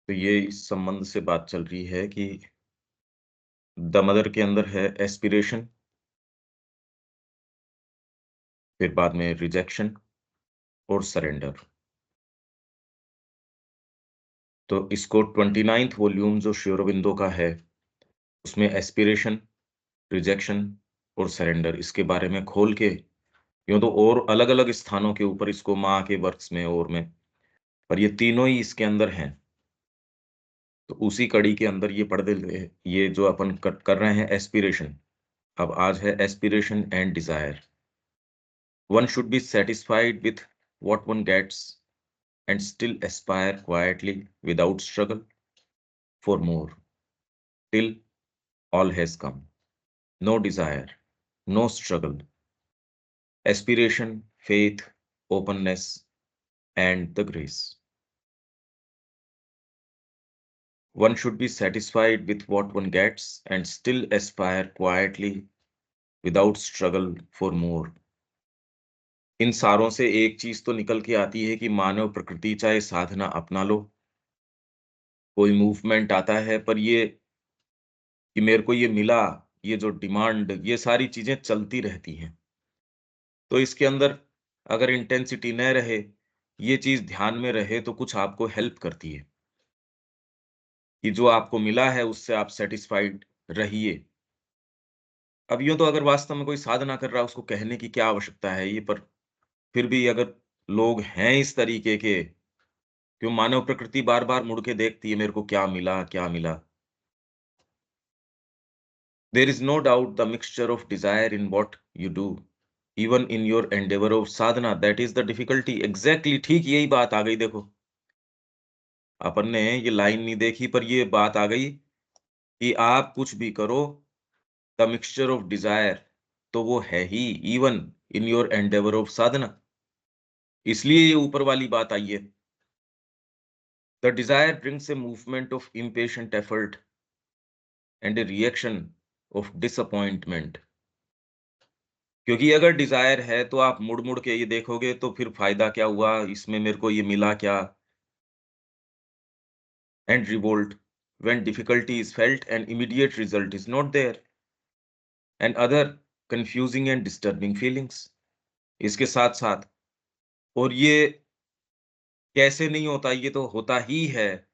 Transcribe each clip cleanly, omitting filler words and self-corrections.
तो ये इस संबंध से बात चल रही है कि द मदर के अंदर है एस्पिरेशन, फिर बाद में रिजेक्शन और सरेंडर। तो इसको 29th वॉल्यूम जो श्री अरबिंदो का है, उसमें एस्पिरेशन, रिजेक्शन और सरेंडर इसके बारे में खोल के, यूँ तो और अलग-अलग स्थानों के ऊपर इसको माँ के वर्क्स में और में, पर ये तीनों ही इसके अंदर हैं। तो उसी कड़ी के अंदर ये पढ़ दे, ये जो अपन कर रहे हैं एस्पिरेशन। अब आज है aspiration and desire. One should be satisfied with what one gets and still aspire quietly without struggle for more till all has come. No desire, no struggle, aspiration, faith, openness, and the grace. One should be satisfied with what one gets and still aspire quietly without struggle for more. इन सारों से एक चीज तो निकल के आती है कि मानव प्रकृति चाहे साधना अपना लो, कोई मूवमेंट आता है, पर ये कि मेरे को ये मिला, ये जो डिमांड, ये सारी चीजें चलती रहती हैं। तो इसके अंदर अगर इंटेंसिटी न रहे, ये चीज ध्यान में रहे, तो कुछ आपको हेल्प करती है कि जो आपको मिला है उससे आप सेटिस्फाइड रहिए। अब यूँ तो अगर वास्तव में कोई साधना कर रहा है, उसको कहने की क्या आवश्यकता है ये, पर फिर भी अगर लोग हैं इस तरीके के, क्यों मानव प्रकृति बार-बार मुड़ के देखती है मेरे को क्या मिला, क्या मिला? There is no doubt the mixture of desire in what you do, even in your endeavor of sadhana, that is the difficulty. Exactly, ठीक यही बात आ गई देखो। अपन ने ये लाइन नहीं देखी, पर ये बात आ गई कि आप कुछ भी करो, द मिक्सचर ऑफ डिजायर तो वो है ही, even in your endeavour of sadhana. इसलिए ये ऊपर वाली बात आई है। The desire brings a movement of impatient effort and a reaction of disappointment. क्योंकि अगर डिजायर है तो आप मुड़-मुड़ के ये देखोगे, तो फिर फायदा क्या हुआ? इसमें मेरे को ये मिला क्या? And revolt when difficulty is felt and immediate result is not there and other confusing and disturbing feelings इसके साथ-साथ। और ये कैसे नहीं होता? ये तो होता ही है,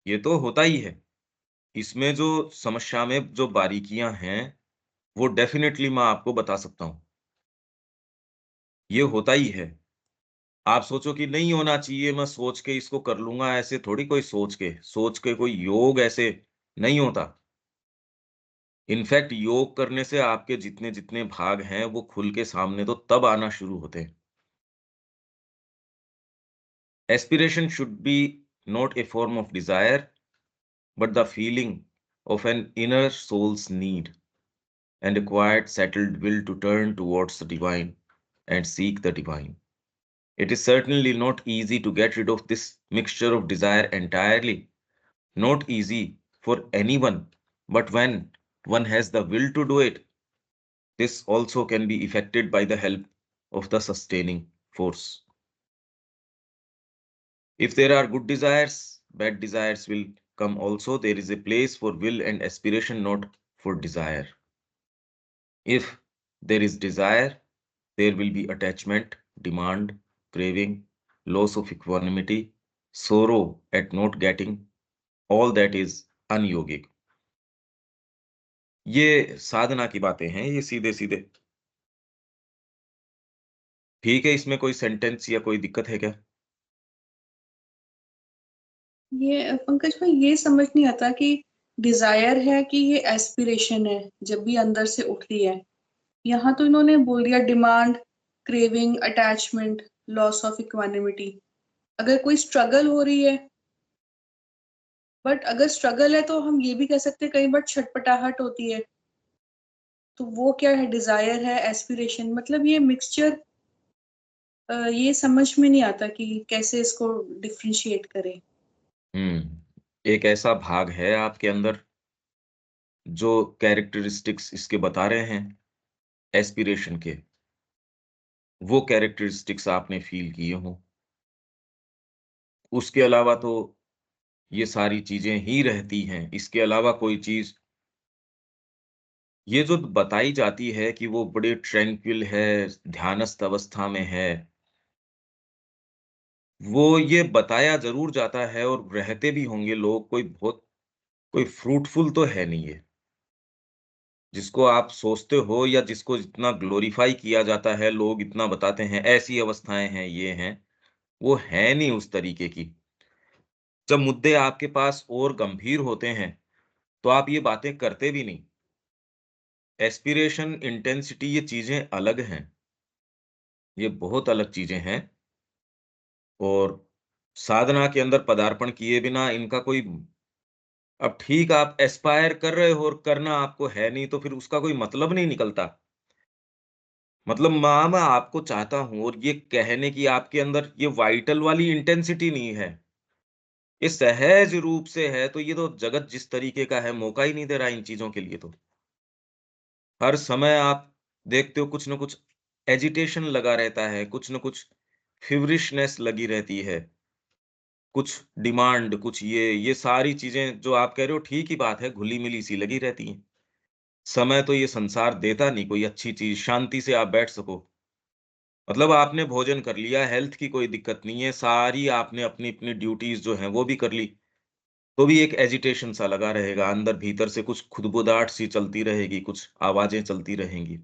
ये तो होता ही है। इसमें जो समस्या में जो बारीकियाँ हैं, वो डेफ़िनेटली मैं आपको बता सकता हूँ। ये होता ही है। आप सोचो कि नहीं होना चाहिए, मैं सोच के इसको कर लूँगा, ऐसे थोड़ी कोई सोच के कोई योग ऐसे नहीं होता। इनफैक्ट योग करने से आपके जितने-जितने भाग हैं, वो खुल के सामने तो तब आना शुरू होते हैं। Aspiration should be not a form of desire, but the feeling of an inner soul's need and a quiet, settled will to turn towards the divine and seek the divine. It is certainly not easy to get rid of this mixture of desire entirely. Not easy for anyone, but when one has the will to do it, this also can be effected by the help of the sustaining force. If there are good desires, bad desires will come also. There is a place for will and aspiration, not for desire. If there is desire, there will be attachment, demand, craving, loss of equanimity, sorrow at not getting. All that is unyogic. ये साधना की बातें हैं, ये सीधे-सीधे। ठीक है, इसमें कोई sentence या कोई दिक्कत है क्या? ये पंकज भाई ये समझ नहीं आता कि डिजायर है कि ये एस्पिरेशन है जब भी अंदर से उठती है। यहाँ तो इन्होंने बोल दिया demand, craving, attachment, loss of equanimity. अगर कोई स्ट्रगल हो रही है, बट अगर स्ट्रगल है तो हम ये भी कह सकते हैं कई बार छटपटाहट होती है। तो वो क्या है, डिजायर है, एस्पिरेशन, मतलब ये मिक्सचर ये समझ में नहीं आता कि कैसे इसको डिफरेंशिएट करें। एक ऐसा भाग है आपके अंदर जो कैरेक्टरिस्टिक्स इसके बता रहे हैं एस्पिरेशन के, वो कैरेक्टरिस्टिक्स आपने फ़ील किए हों। उसके अलावा तो ये सारी चीजें ही रहती हैं। इसके अलावा कोई चीज ये जो बताई जाती है कि वो बड़े ट्रैंक्विल है, ध्यानस्थ अवस्था में है, वो ये बताया ज़रूर जाता है और रहते भी होंगे लोग, कोई फ्रूटफुल तो है नहीं ये। जिसको आप सोचते हो या जिसको इतना ग्लोरीफाई किया जाता है, लोग इतना बताते हैं, ऐसी अवस्थाएँ हैं, ये हैं, वो है नहीं उस तरीके की। जब मुद्दे आपके पास और गंभीर होते हैं, तो आप ये बातें करते भी नहीं। एस्पिरेशन, इंटेंसिटी ये चीज़ें अलग हैं, ये बहुत अलग चीज़ें हैं और साधना के अंदर पदार्पण किए बिना इनका कोई अब ठीक आप एस्पायर कर रहे हो और करना आपको है नहीं, तो फिर उसका कोई मतलब नहीं निकलता। मतलब मैं आपको चाहता हूँ और ये कहने की आपके अंदर ये वाइटल वाली इंटेंसिटी नहीं है। ये सहज रूप से है, तो ये तो जगत जिस तरीके का है, मौका ही नहीं दे रहा इन चीज़ों के लिए तो। हर समय आप देखते हो कुछ न कुछ एजिटेशन लगा रहता है, कुछ न कुछ फ़ीवरिशनेस लगी रहती है, कुछ डिमांड, कुछ ये सारी चीज़ें जो आप कह रहे हो ठीक ही बात है, घुली-मिली सी लगी रहती हैं। समय तो ये संसार देता नहीं कोई अच्छी चीज़, शांति से आप बैठ सको। मतलब आपने भोजन कर लिया, हेल्थ की कोई दिक्कत नहीं है, सारी आपने अपनी-अपनी ड्यूटीज़ जो हैं वो भी कर ली, तो भी एक एजिटेशन सा लगा रहेगा, अंदर भीतर से कुछ खुदबुदाहट सी चलती रहेगी, कुछ आवाज़ें चलती रहेंगी।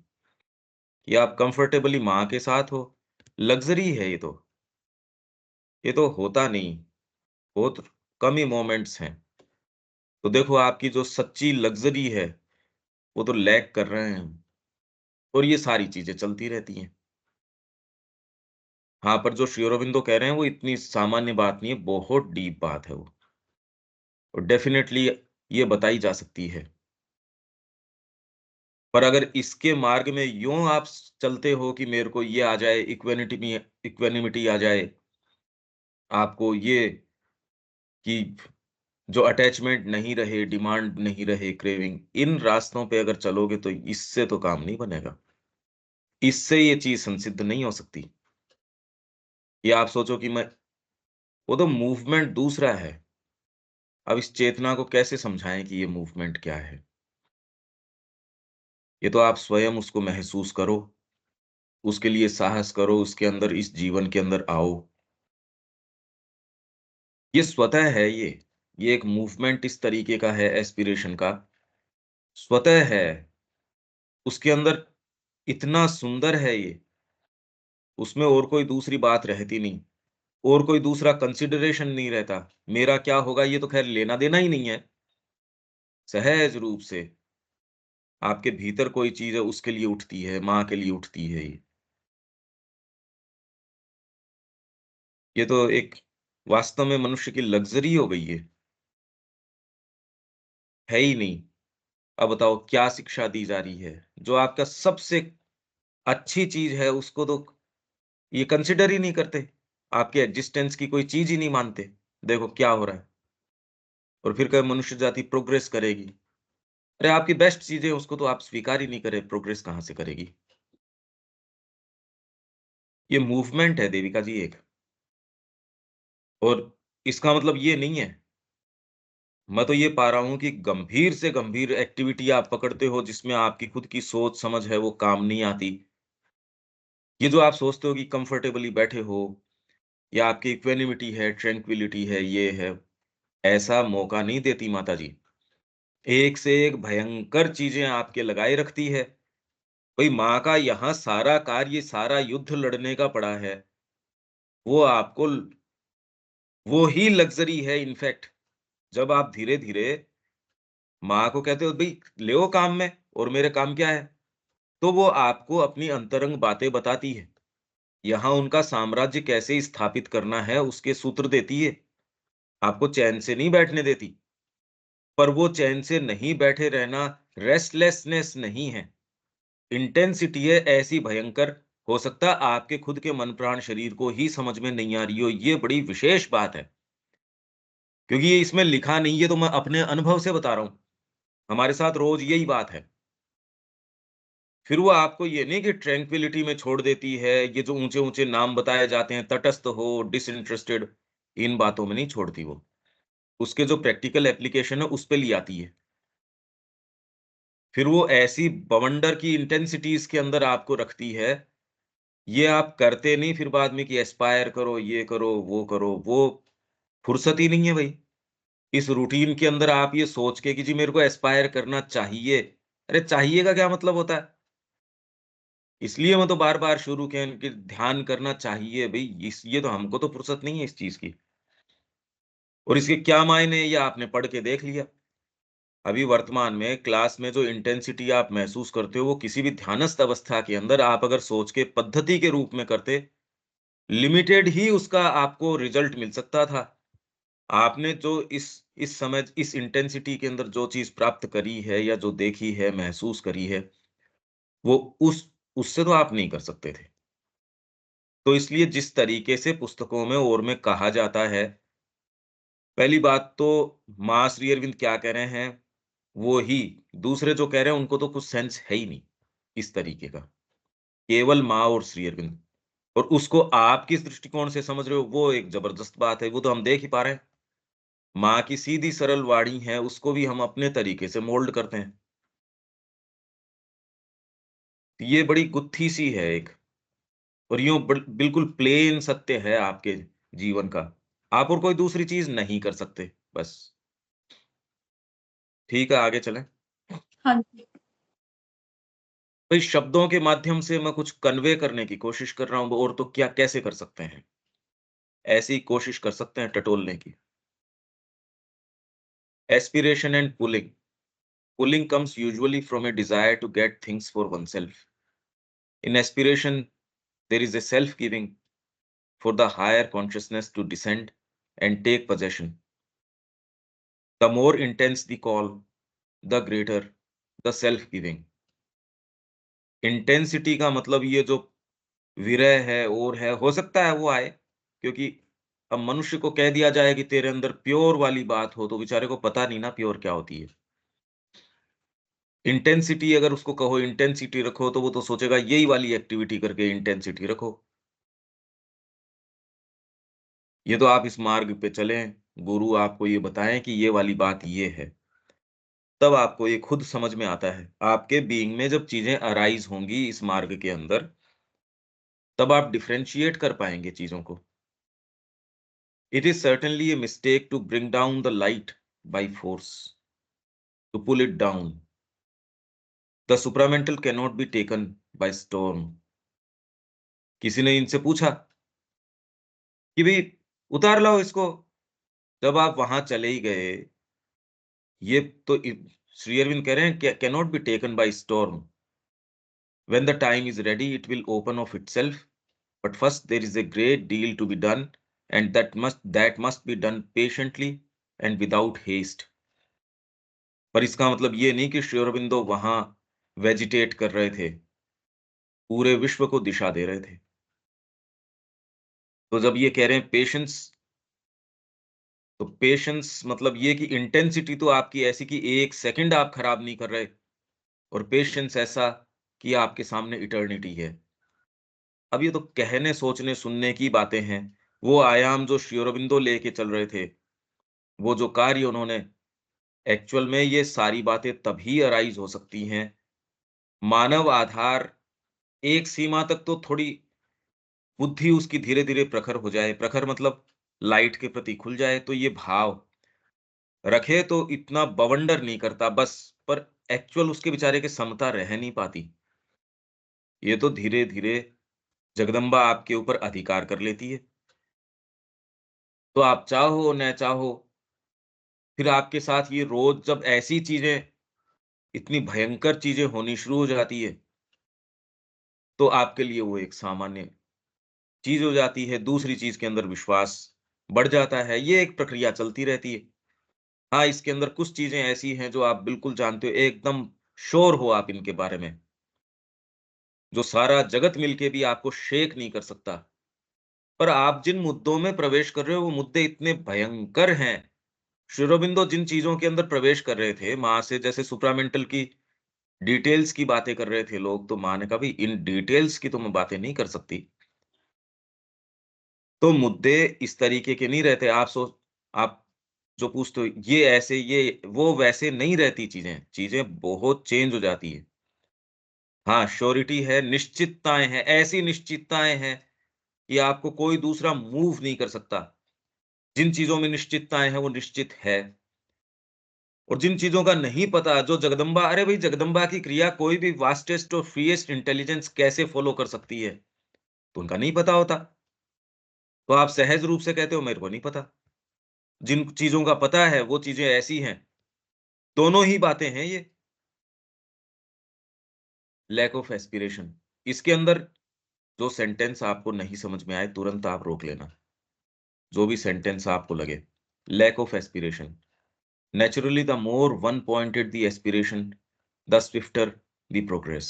ये आप कंफर्टेबली माँ के साथ हो, लग्ज़री है ये तो होता नहीं, बहुत कम ही मोमेंट्स हैं। तो देखो आपकी जो सच्ची लग्ज़री है, वो तो लैग कर रहे हैं और ये सारी चीज़ें चलती रहती हैं। हाँ, पर जो श्री अरबिंदो कह रहे हैं वो इतनी सामान्य बात नहीं है, बहुत डीप बात है वो और डेफ़िनेटली ये बताई जा सकती है। पर अगर इसके मार्ग में यूँ आप चलते हो कि मेरे को ये आ जाए, इक्वानिमिटी आ जाए, आपको ये कि जो अटैचमेंट नहीं रहे, डिमांड नहीं रहे, क्रेविंग, इन रास्तों पे अगर चलोगे तो इससे तो काम नहीं बनेगा। इससे ये चीज़ संसिद्ध नहीं हो सकती। ये आप सोचो कि मैं वो तो मूवमेंट दूसरा है। अब इस चेतना को कैसे समझाएँ कि ये मूवमेंट क्या है? ये तो आप स्वयं उसको महसूस करो, उसके लिए साहस करो, उसके अंदर इस जीवन के अंदर आओ। ये स्वतः है ये। ये एक मूवमेंट इस तरीके का है एस्पिरेशन का, स्वतः है। उसके अंदर इतना सुंदर है ये, उसमें और कोई दूसरी बात रहती नहीं, और कोई दूसरा कंसिडरेशन नहीं रहता। मेरा क्या होगा ये तो ख़ैर लेना-देना ही नहीं है। सहज रूप से आपके भीतर कोई चीज़ है उसके लिए उठती है, माँ के लिए उठती है ये। ये तो एक वास्तव में मनुष्य की लग्ज़री हो गई है ही नहीं। अब बताओ क्या शिक्षा दी जा रही है? जो आपका सबसे अच्छी चीज़ है उसको तो ये कंसिडर ही नहीं करते। आपके एक्जिस्टेंस की कोई चीज़ ही नहीं मानते। देखो क्या हो रहा है और फिर कहे मनुष्य जाति प्रोग्रेस करेगी। अरे आपकी बेस्ट चीज़ है उसको तो आप स्वीकार ही नहीं करें, प्रोग्रेस कहाँ से करेगी? ये मूवमेंट है देविका जी एक और इसका मतलब ये नहीं है मैं तो ये पा रहा हूँ कि गंभीर से गंभीर एक्टिविटी आप पकड़ते हो जिसमें आपकी खुद की सोच समझ है वो काम नहीं आती। ये जो आप सोचते हो कि कंफर्टेबली बैठे हो या आपकी इक्वेनिमिटी है, ट्रैंक्विलिटी है, ये है, ऐसा मौका नहीं देती माताजी। एक से एक भयंकर चीज़ें आपके लगाए रखती है। भई माँ का यहाँ सारा कार्य, सारा युद्ध लड़ने का पड़ा है। वो आपको वो ही लग्ज़री है इनफैक्ट जब आप धीरे-धीरे माँ को कहते हो भई लेओ काम में और मेरे काम क्या है? तो वो आपको अपनी अंतरंग बातें बताती है। यहाँ उनका साम्राज्य कैसे स्थापित करना है उसके सूत्र देती है। आपको चैन से नहीं बैठने देती। पर वो चैन से नहीं बैठे रहना रेस्टलेसनेस नहीं है। इंटेंसिटी है ऐसी भयंकर हो सकता है आपके खुद के मन प्राण शरीर को ही समझ में नहीं आ रही हो। ये बड़ी विशेष बात है। क्योंकि ये इसमें लिखा नहीं है तो मैं अपने अनुभव से बता रहा हूँ। हमारे साथ रोज़ यही बात है। फिर वो आपको ये नहीं कि ट्रैंक्विलिटी में छोड़ देती है, ये जो ऊँचे-ऊँचे नाम बताए जाते हैं, तटस्थ हो, डिसइंटरेस्टेड, इन बातों में नहीं छोड़ती वो। उसके जो प्रैक्टिकल एप्लीकेशन है उस पे ले आती है। फिर वो ऐसी बवंडर की इंटेंसिटीज़ के अंदर आपको रखती है, ये आप करते नहीं फिर बाद में कि एस्पायर करो, ये करो, वो फुर्सत ही नहीं है भई। इस रूटीन के अंदर आप ये सोच के कि जी मेरे को एस्पायर करना चाहिए, अरे चाहिए का क्या मतलब होता है? इसलिए मैं तो बार-बार शुरू किया कि ध्यान करना चाहिए भई, इस ये तो हमको तो फुर्सत नहीं है इस चीज़ की। और इसके क्या मायने ये आपने पढ़ के देख लिया। अभी वर्तमान में क्लास में जो इंटेंसिटी आप महसूस करते हो, वो किसी भी ध्यानस्थ अवस्था के अंदर आप अगर सोच के पद्धति के रूप में करते, लिमिटेड ही उसका आपको रिज़ल्ट मिल सकता था। आपने जो इस समय इस इंटेंसिटी के अंदर जो चीज़ प्राप्त करी है या जो देखी है, महसूस करी है, वो उससे तो आप नहीं कर सकते थे। तो इसलिए जिस तरीके से पुस्तकों में और में कहा जाता है, पहली बात तो माँ श्री अरविंद क्या कह रहे हैं, वो ही, दूसरे जो कह रहे हैं उनको तो कुछ सेंस है ही नहीं, इस तरीके का। केवल माँ और श्री अरविंद और उसको आप किस दृष्टिकोण से समझ रहे हो, वो एक ज़बरदस्त बात है, वो तो हम देख ही पा रहे हैं। माँ की सीधी सरल वाणी है, उसको भी हम अपने तरीके से मोल्ड करते हैं। ये बड़ी गुत्थी-सी है एक और यूँ बिल्कुल प्लेन सत्य है आपके जीवन का। आप और कोई दूसरी चीज़ नहीं कर सकते, बस। ठीक है, आगे चलें। हाँ जी। भई शब्दों के माध्यम से मैं कुछ कन्वे करने की कोशिश कर रहा हूँ और तो क्या कैसे कर सकते हैं? ऐसी कोशिश कर सकते हैं टटोलने की। Aspiration and pulling. Pulling comes usually from a desire to get things for oneself. In aspiration, there is a self-giving for the higher consciousness to descend and take possession. The more intense the call, the greater the self-giving. Intensity का मतलब ये जो विरह है और है, हो सकता है वो आए, क्योंकि अब मनुष्य को कह दिया जाए कि तेरे अंदर प्योर वाली बात हो, तो बेचारे को पता नहीं ना प्योर क्या होती है। इंटेंसिटी अगर उसको कहो इंटेंसिटी रखो, तो वो तो सोचेगा यही वाली एक्टिविटी करके इंटेंसिटी रखो। ये तो आप इस मार्ग पे चलें, गुरु आपको ये बताएँ कि ये वाली बात ये है। तब आपको ये खुद समझ में आता है। आपके बीइंग में जब चीज़ें अराइज़ होंगी इस मार्ग के अंदर, तब आप डिफरेंशिएट कर पाएँगे चीज़ों को। It is certainly a mistake to bring down the light by force, to pull it down. The supramental cannot be taken by storm. किसी ने इनसे पूछा कि भई उतार लाओ इसको। जब आप वहाँ चले ही गए, ये तो श्री अरविंद कह रहे हैं cannot be taken by storm. When the time is ready it will open of itself, but first there is a great deal to be done, and that must be done patiently and without haste. पर इसका मतलब ये नहीं कि श्री अरबिंदो वहाँ vegetate कर रहे थे, पूरे विश्व को दिशा दे रहे थे। तो जब ये कह रहे हैं पेशेंस, तो पेशेंस मतलब ये कि इंटेंसिटी तो आपकी ऐसी कि 1 सेकंड आप खराब नहीं कर रहे और पेशेंस ऐसा कि आपके सामने इटर्निटी है। अब ये तो कहने, सोचने, सुनने की बातें हैं। वो आयाम जो श्री अरबिंदो लेके चल रहे थे, वो जो कार्य उन्होंने, एक्चुअल में ये सारी बातें तभी अराइज़ हो सकती हैं, मानव आधार एक सीमा तक तो थोड़ी बुद्धि उसकी धीरे-धीरे प्रखर हो जाए, प्रखर मतलब लाइट के प्रति खुल जाए, तो ये भाव रखे तो इतना बवंडर नहीं करता बस, पर एक्चुअल उसके बेचारे के समता रह नहीं पाती। ये तो धीरे-धीरे जगदम्बा आपके ऊपर अधिकार कर लेती है। तो आप चाहो न चाहो, फिर आपके साथ ये रोज़ जब ऐसी चीज़ें, इतनी भयंकर चीज़ें होनी शुरू हो जाती है, तो आपके लिए वो एक सामान्य चीज़ हो जाती है। दूसरी चीज़ के अंदर विश्वास बढ़ जाता है। ये एक प्रक्रिया चलती रहती है। हाँ, इसके अंदर कुछ चीज़ें ऐसी हैं जो आप बिल्कुल जानते हो, एकदम श्योर हो आप इनके बारे में, जो सारा जगत मिलके भी आपको शेक नहीं कर सकता। पर आप जिन मुद्दों में प्रवेश कर रहे हो, वो मुद्दे इतने भयंकर हैं। श्री अरबिंदो जिन चीज़ों के अंदर प्रवेश कर रहे थे, माँ से जैसे सुप्रामेंटल की डिटेल्स की बातें कर रहे थे लोग, तो माँ ने कहा, "भई, इन डिटेल्स की तो मैं बातें नहीं कर सकती।" तो मुद्दे इस तरीके के नहीं रहते। आप जो पूछते हो ये ऐसे, ये वो वैसे नहीं रहती चीज़ें। चीज़ें बहुत चेंज हो जाती है। हाँ, श्योरिटी है, निश्चितताएँ हैं, ऐसी निश्चितताएँ हैं कि आपको कोई दूसरा मूव नहीं कर सकता। जिन चीज़ों में निश्चितताएँ हैं, वो निश्चित है। और जिन चीज़ों का नहीं पता, जो जगदम्बा, अरे भई जगदम्बा की क्रिया कोई भी वास्टेस्ट और फ्रीएस्ट इंटेलिजेंस कैसे फ़ॉलो कर सकती है? तो उनका नहीं पता होता। तो आप सहज रूप से कहते हो मेरे को नहीं पता। जिन चीज़ों का पता है, वो चीज़ें ऐसी हैं। दोनों ही बातें हैं ये। Lack of aspiration. इसके अंदर जो सेंटेंस आपको नहीं समझ में आए, तुरंत आप रोक लेना। जो भी सेंटेंस आपको लगे। Lack of aspiration. Naturally, the more one pointed the aspiration, the swifter the progress.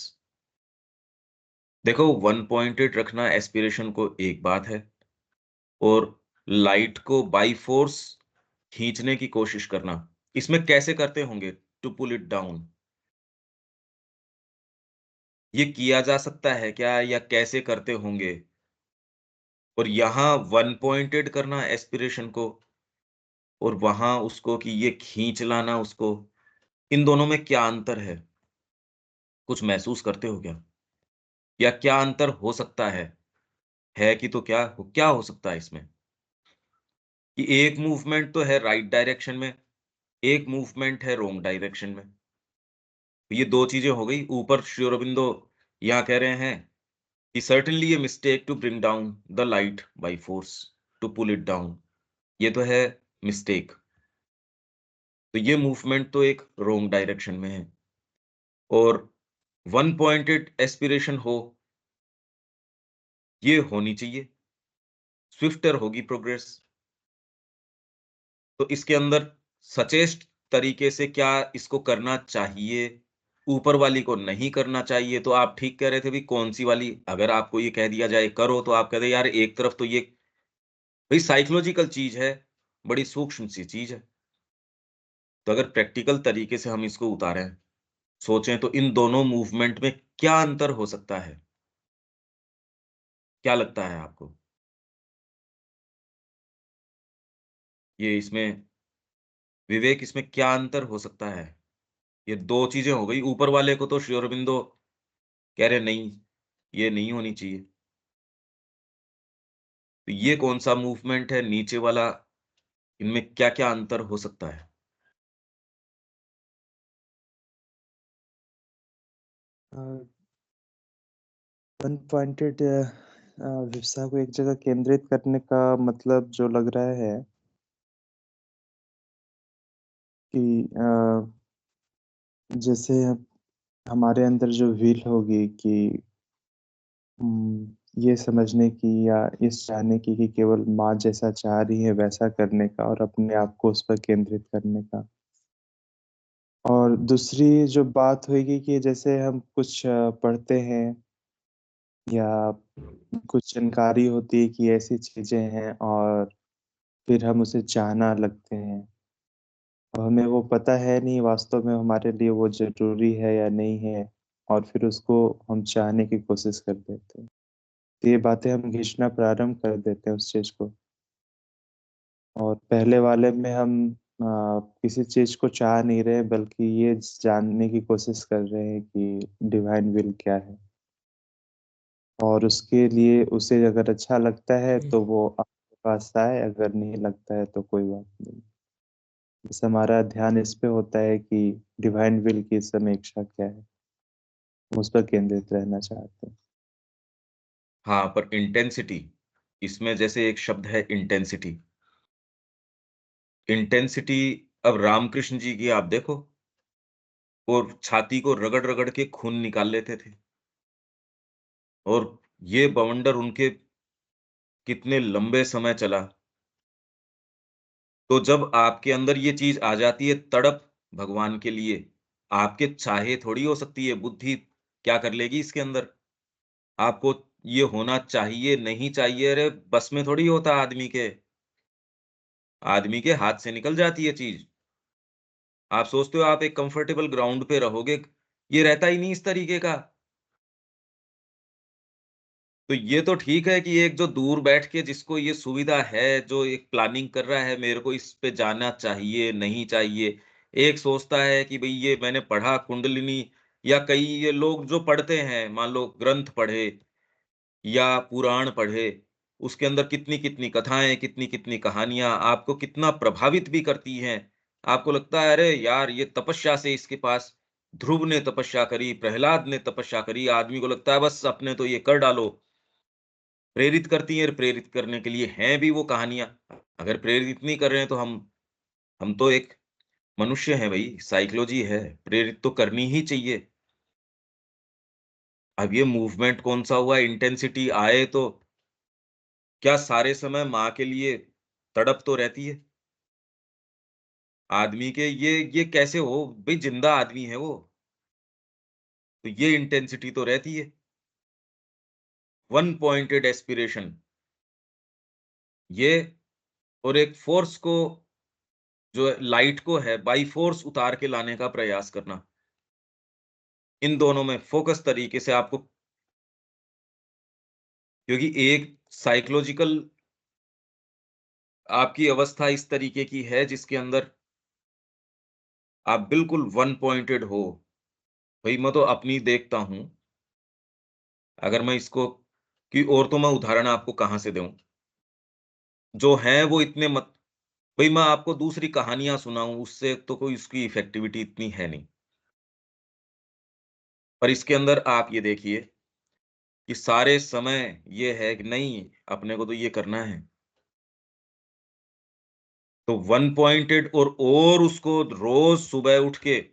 देखो, वन पॉइंटेड रखना एस्पिरेशन को एक बात है, और लाइट को बाई फोर्स खींचने की कोशिश करना, इसमें कैसे करते होंगे? To pull it down. ये किया जा सकता है क्या, या कैसे करते होंगे? और यहाँ वन पॉइंटेड करना एस्पिरेशन को, और वहां उसको कि ये खींच लाना उसको, इन दोनों में क्या अंतर है? कुछ महसूस करते हो क्या? या क्या अंतर हो सकता है? है कि तो क्या हो सकता है इसमें? कि एक मूवमेंट तो है राइट डायरेक्शन में, एक मूवमेंट है रॉन्ग डायरेक्शन में। तो ये 2 चीज़ें हो गई। ऊपर श्री अरबिंदो यहाँ कह रहे हैं कि certainly a mistake to bring down the light by force to pull it down। ये तो है मिस्टेक। तो ये मूवमेंट तो एक रॉन्ग डायरेक्शन में है, और वन पॉइंटेड एस्पिरेशन हो, ये होनी चाहिए, स्विफ्टर होगी प्रोग्रेस। तो इसके अंदर सचेष्ट तरीके से क्या इसको करना चाहिए, ऊपर वाली को नहीं करना चाहिए। तो आप ठीक कह रहे थे, भई कौन-सी वाली? अगर आपको ये कह दिया जाए करो, तो आप कहते यार एक तरफ तो ये भई साइकोलॉजिकल चीज़ है, बड़ी सूक्ष्म सी चीज़ है। तो अगर प्रैक्टिकल तरीके से हम इसको उतारें, सोचें, तो इन दोनों मूवमेंट में क्या अंतर हो सकता है? क्या लगता है आपको? ये इसमें विवेक, इसमें क्या अंतर हो सकता है? ये 2 चीज़ें हो गई। ऊपर वाले को तो श्री अरबिंदो कह रहे नहीं, ये नहीं होनी चाहिए। तो ये कौन-सा मूवमेंट है, नीचे वाला, इनमें क्या-क्या अंतर हो सकता है? वन पॉइंटेड विवसा को एक जगह केंद्रित करने का मतलब जो लग रहा है कि जैसे हमारे अंदर जो विल होगी कि ये समझने की या इस चाहने की कि केवल माँ जैसा चाह रही है वैसा करने का और अपने आप को उस पर केंद्रित करने का। और दूसरी जो बात होएगी कि जैसे हम कुछ पढ़ते हैं या कुछ जानकारी होती है कि ऐसी चीज़ें हैं और फिर हम उसे चाहना लगते हैं। और हमें वो पता है नहीं वास्तव में हमारे लिए वो ज़रूरी है या नहीं है और फिर उसको हम चाहने की कोशिश कर देते हैं। तो ये बातें हम खींचना प्रारंभ कर देते हैं उस चीज़ को और पहले वाले में हम किसी चीज़ को चाह नहीं रहे बल्कि ये जानने की कोशिश कर रहे हैं कि डिवाइन विल क्या है और उसके लिए उसे अगर अच्छा लगता है तो वो आपके पास आए, अगर नहीं लगता है तो कोई बात नहीं। बस हमारा ध्यान इस पे होता है कि डिवाइन विल की इस समय इच्छा क्या है, हम उस पर केंद्रित रहना चाहते हैं। हाँ, पर इंटेंसिटी, इसमें जैसे एक शब्द है इंटेंसिटी। इंटेंसिटी, अब रामकृष्ण जी की आप देखो, वो छाती को रगड़-रगड़ के खून निकाल लेते थे, और ये बवंडर उनके कितने लंबे समय चला। तो जब आपके अंदर ये चीज़ आ जाती है, तड़प भगवान के लिए, आपके चाहे थोड़ी हो सकती है, बुद्धि क्या कर लेगी इसके अंदर? आपको ये होना चाहिए, नहीं चाहिए, अरे बस में थोड़ी होता आदमी के। आदमी के हाथ से निकल जाती है चीज़। आप सोचते हो आप एक कंफर्टेबल ग्राउंड पे रहोगे, ये रहता ही नहीं इस तरीके का। तो ये तो ठीक है कि एक जो दूर बैठ के जिसको ये सुविधा है, जो एक प्लानिंग कर रहा है, मेरे को इस पे जाना चाहिए, नहीं चाहिए। एक सोचता है कि भई ये मैंने पढ़ा कुंडलिनी, या कई ये लोग जो पढ़ते हैं, मान लो ग्रंथ पढ़े या पुराण पढ़े, उसके अंदर कितनी-कितनी कथाएँ, कितनी-कितनी कहानियाँ आपको कितना प्रभावित भी करती हैं। आपको लगता है अरे यार! ये तपस्या से इसके पास ध्रुव ने तपस्या करी, प्रहलाद ने तपस्या करी, आदमी को लगता है बस अपने तो ये कर डालो। प्रेरित करती हैं और प्रेरित करने के लिए हैं भी वो कहानियाँ। अगर प्रेरित नहीं कर रहे हैं तो हम तो एक मनुष्य हैं भई, साइकोलॉजी है, प्रेरित तो करनी ही चाहिए। अब ये मूवमेंट कौन-सा हुआ, इंटेंसिटी आए तो क्या सारे समय माँ के लिए तड़प तो रहती है? आदमी के ये कैसे हो भई, जिंदा आदमी है वो, तो ये इंटेंसिटी तो रहती है। वन पॉइंटेड एस्पिरेशन ये, और एक फोर्स को, जो लाइट को है बाय फोर्स उतार के लाने का प्रयास करना। इन दोनों में फोकस तरीके से आपको, क्योंकि एक साइकोलॉजिकल आपकी अवस्था इस तरीके की है जिसके अंदर आप बिल्कुल वन पॉइंटेड हो। भई मैं तो अपनी देखता हूँ, अगर मैं इसको कि और तो मैं उदाहरण आपको कहाँ से दूँ? जो हैं वो इतने मत भई मैं आपको दूसरी कहानियाँ सुनाऊँ, उससे तो कोई उसकी इफेक्टिविटी इतनी है नहीं। पर इसके अंदर आप ये देखिए कि सारे समय ये है कि नहीं, अपने को तो ये करना है। तो वन पॉइंटेड, और उसको रोज़ सुबह उठ के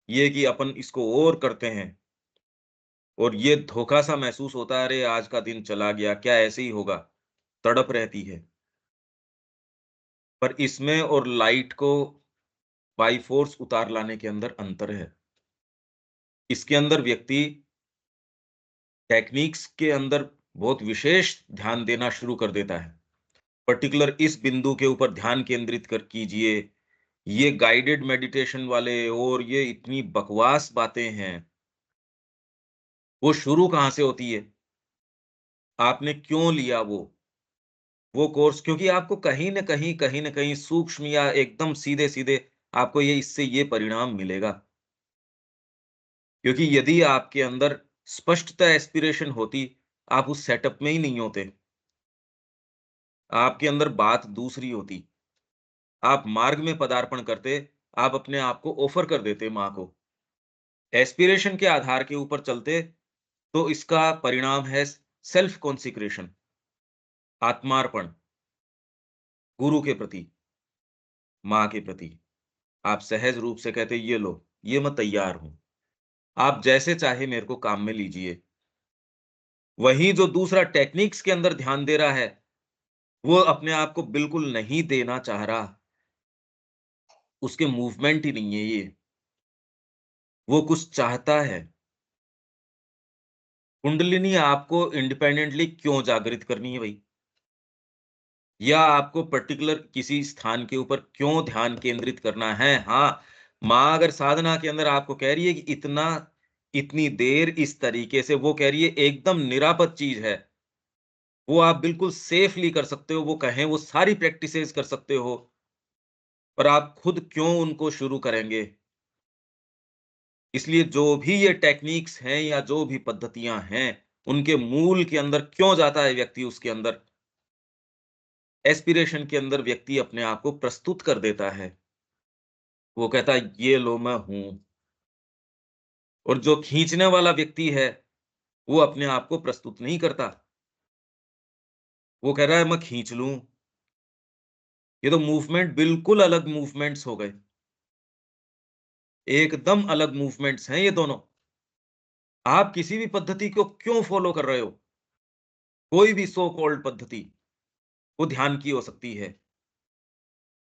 ये कि अपन इसको और करते हैं, और ये धोखा-सा महसूस होता है, अरे! आज का दिन चला गया, क्या ऐसे ही होगा? तड़प रहती है। पर इसमें और लाइट को बाय फ़ोर्स उतार लाने के अंदर अंतर है। इसके अंदर व्यक्ति टेक्निक्स के अंदर बहुत विशेष ध्यान देना शुरू कर देता है। पर्टिकुलर इस बिंदु के ऊपर ध्यान केंद्रित कर कीजिए। ये गाइडेड मेडिटेशन वाले और ये इतनी बकवास बातें हैं। वो शुरू कहाँ से होती है? आपने क्यों लिया वो कोर्स? क्योंकि आपको कहीं न कहीं सूक्ष्म या एकदम सीधे-सीधे आपको ये इससे ये परिणाम मिलेगा। क्योंकि यदि आपके अंदर स्पष्टता एस्पिरेशन होती, आप उस सेटअप में ही नहीं होते। आपके अंदर बात दूसरी होती। आप मार्ग में पदार्पण करते, आप अपने आप को ऑफ़र कर देते माँ को। एस्पिरेशन के आधार के ऊपर चलते, तो इसका परिणाम है सेल्फ कॉन्सेक्रेशन, आत्मार्पण, गुरु के प्रति, माँ के प्रति। आप सहज रूप से कहते, "ये लो, ये मैं तैयार हूँ। आप जैसे चाहे मेरे को काम में लीजिए।" वहीं जो दूसरा टेक्निक्स के अंदर ध्यान दे रहा है, वो अपने आप को बिल्कुल नहीं देना चाह रहा। उसके मूवमेंट ही नहीं है ये। वो कुछ चाहता है। कुंडलिनी आपको इंडिपेंडेंटली क्यों जागृत करनी है भई? या आपको पर्टिकुलर किसी स्थान के ऊपर क्यों ध्यान केंद्रित करना है? हाँ, माँ अगर साधना के अंदर आपको कह रही है कि इतनी देर इस तरीके से, वो कह रही है एकदम निरापद चीज़ है। वो आप बिल्कुल सेफली कर सकते हो, वो कहें वो सारी प्रैक्टिसेज़ कर सकते हो, पर आप खुद क्यों उनको शुरू करेंगे? इसलिए जो भी ये टेक्निक्स हैं या जो भी पद्धतियाँ हैं, उनके मूल के अंदर क्यों जाता है व्यक्ति, उसके अंदर एस्पिरेशन के अंदर व्यक्ति अपने आप को प्रस्तुत कर देता है। वो कहता है ये लो मैं हूँ, और जो खींचने वाला व्यक्ति है, वो अपने आप को प्रस्तुत नहीं करता। वो कह रहा है मैं खींच लूँ। ये तो मूवमेंट बिल्कुल अलग मूवमेंट्स हो गए। एकदम अलग मूवमेंट्स हैं ये दोनों। आप किसी भी पद्धति को क्यों फॉलो कर रहे हो? कोई भी सो कॉल्ड पद्धति, वो ध्यान की हो सकती है।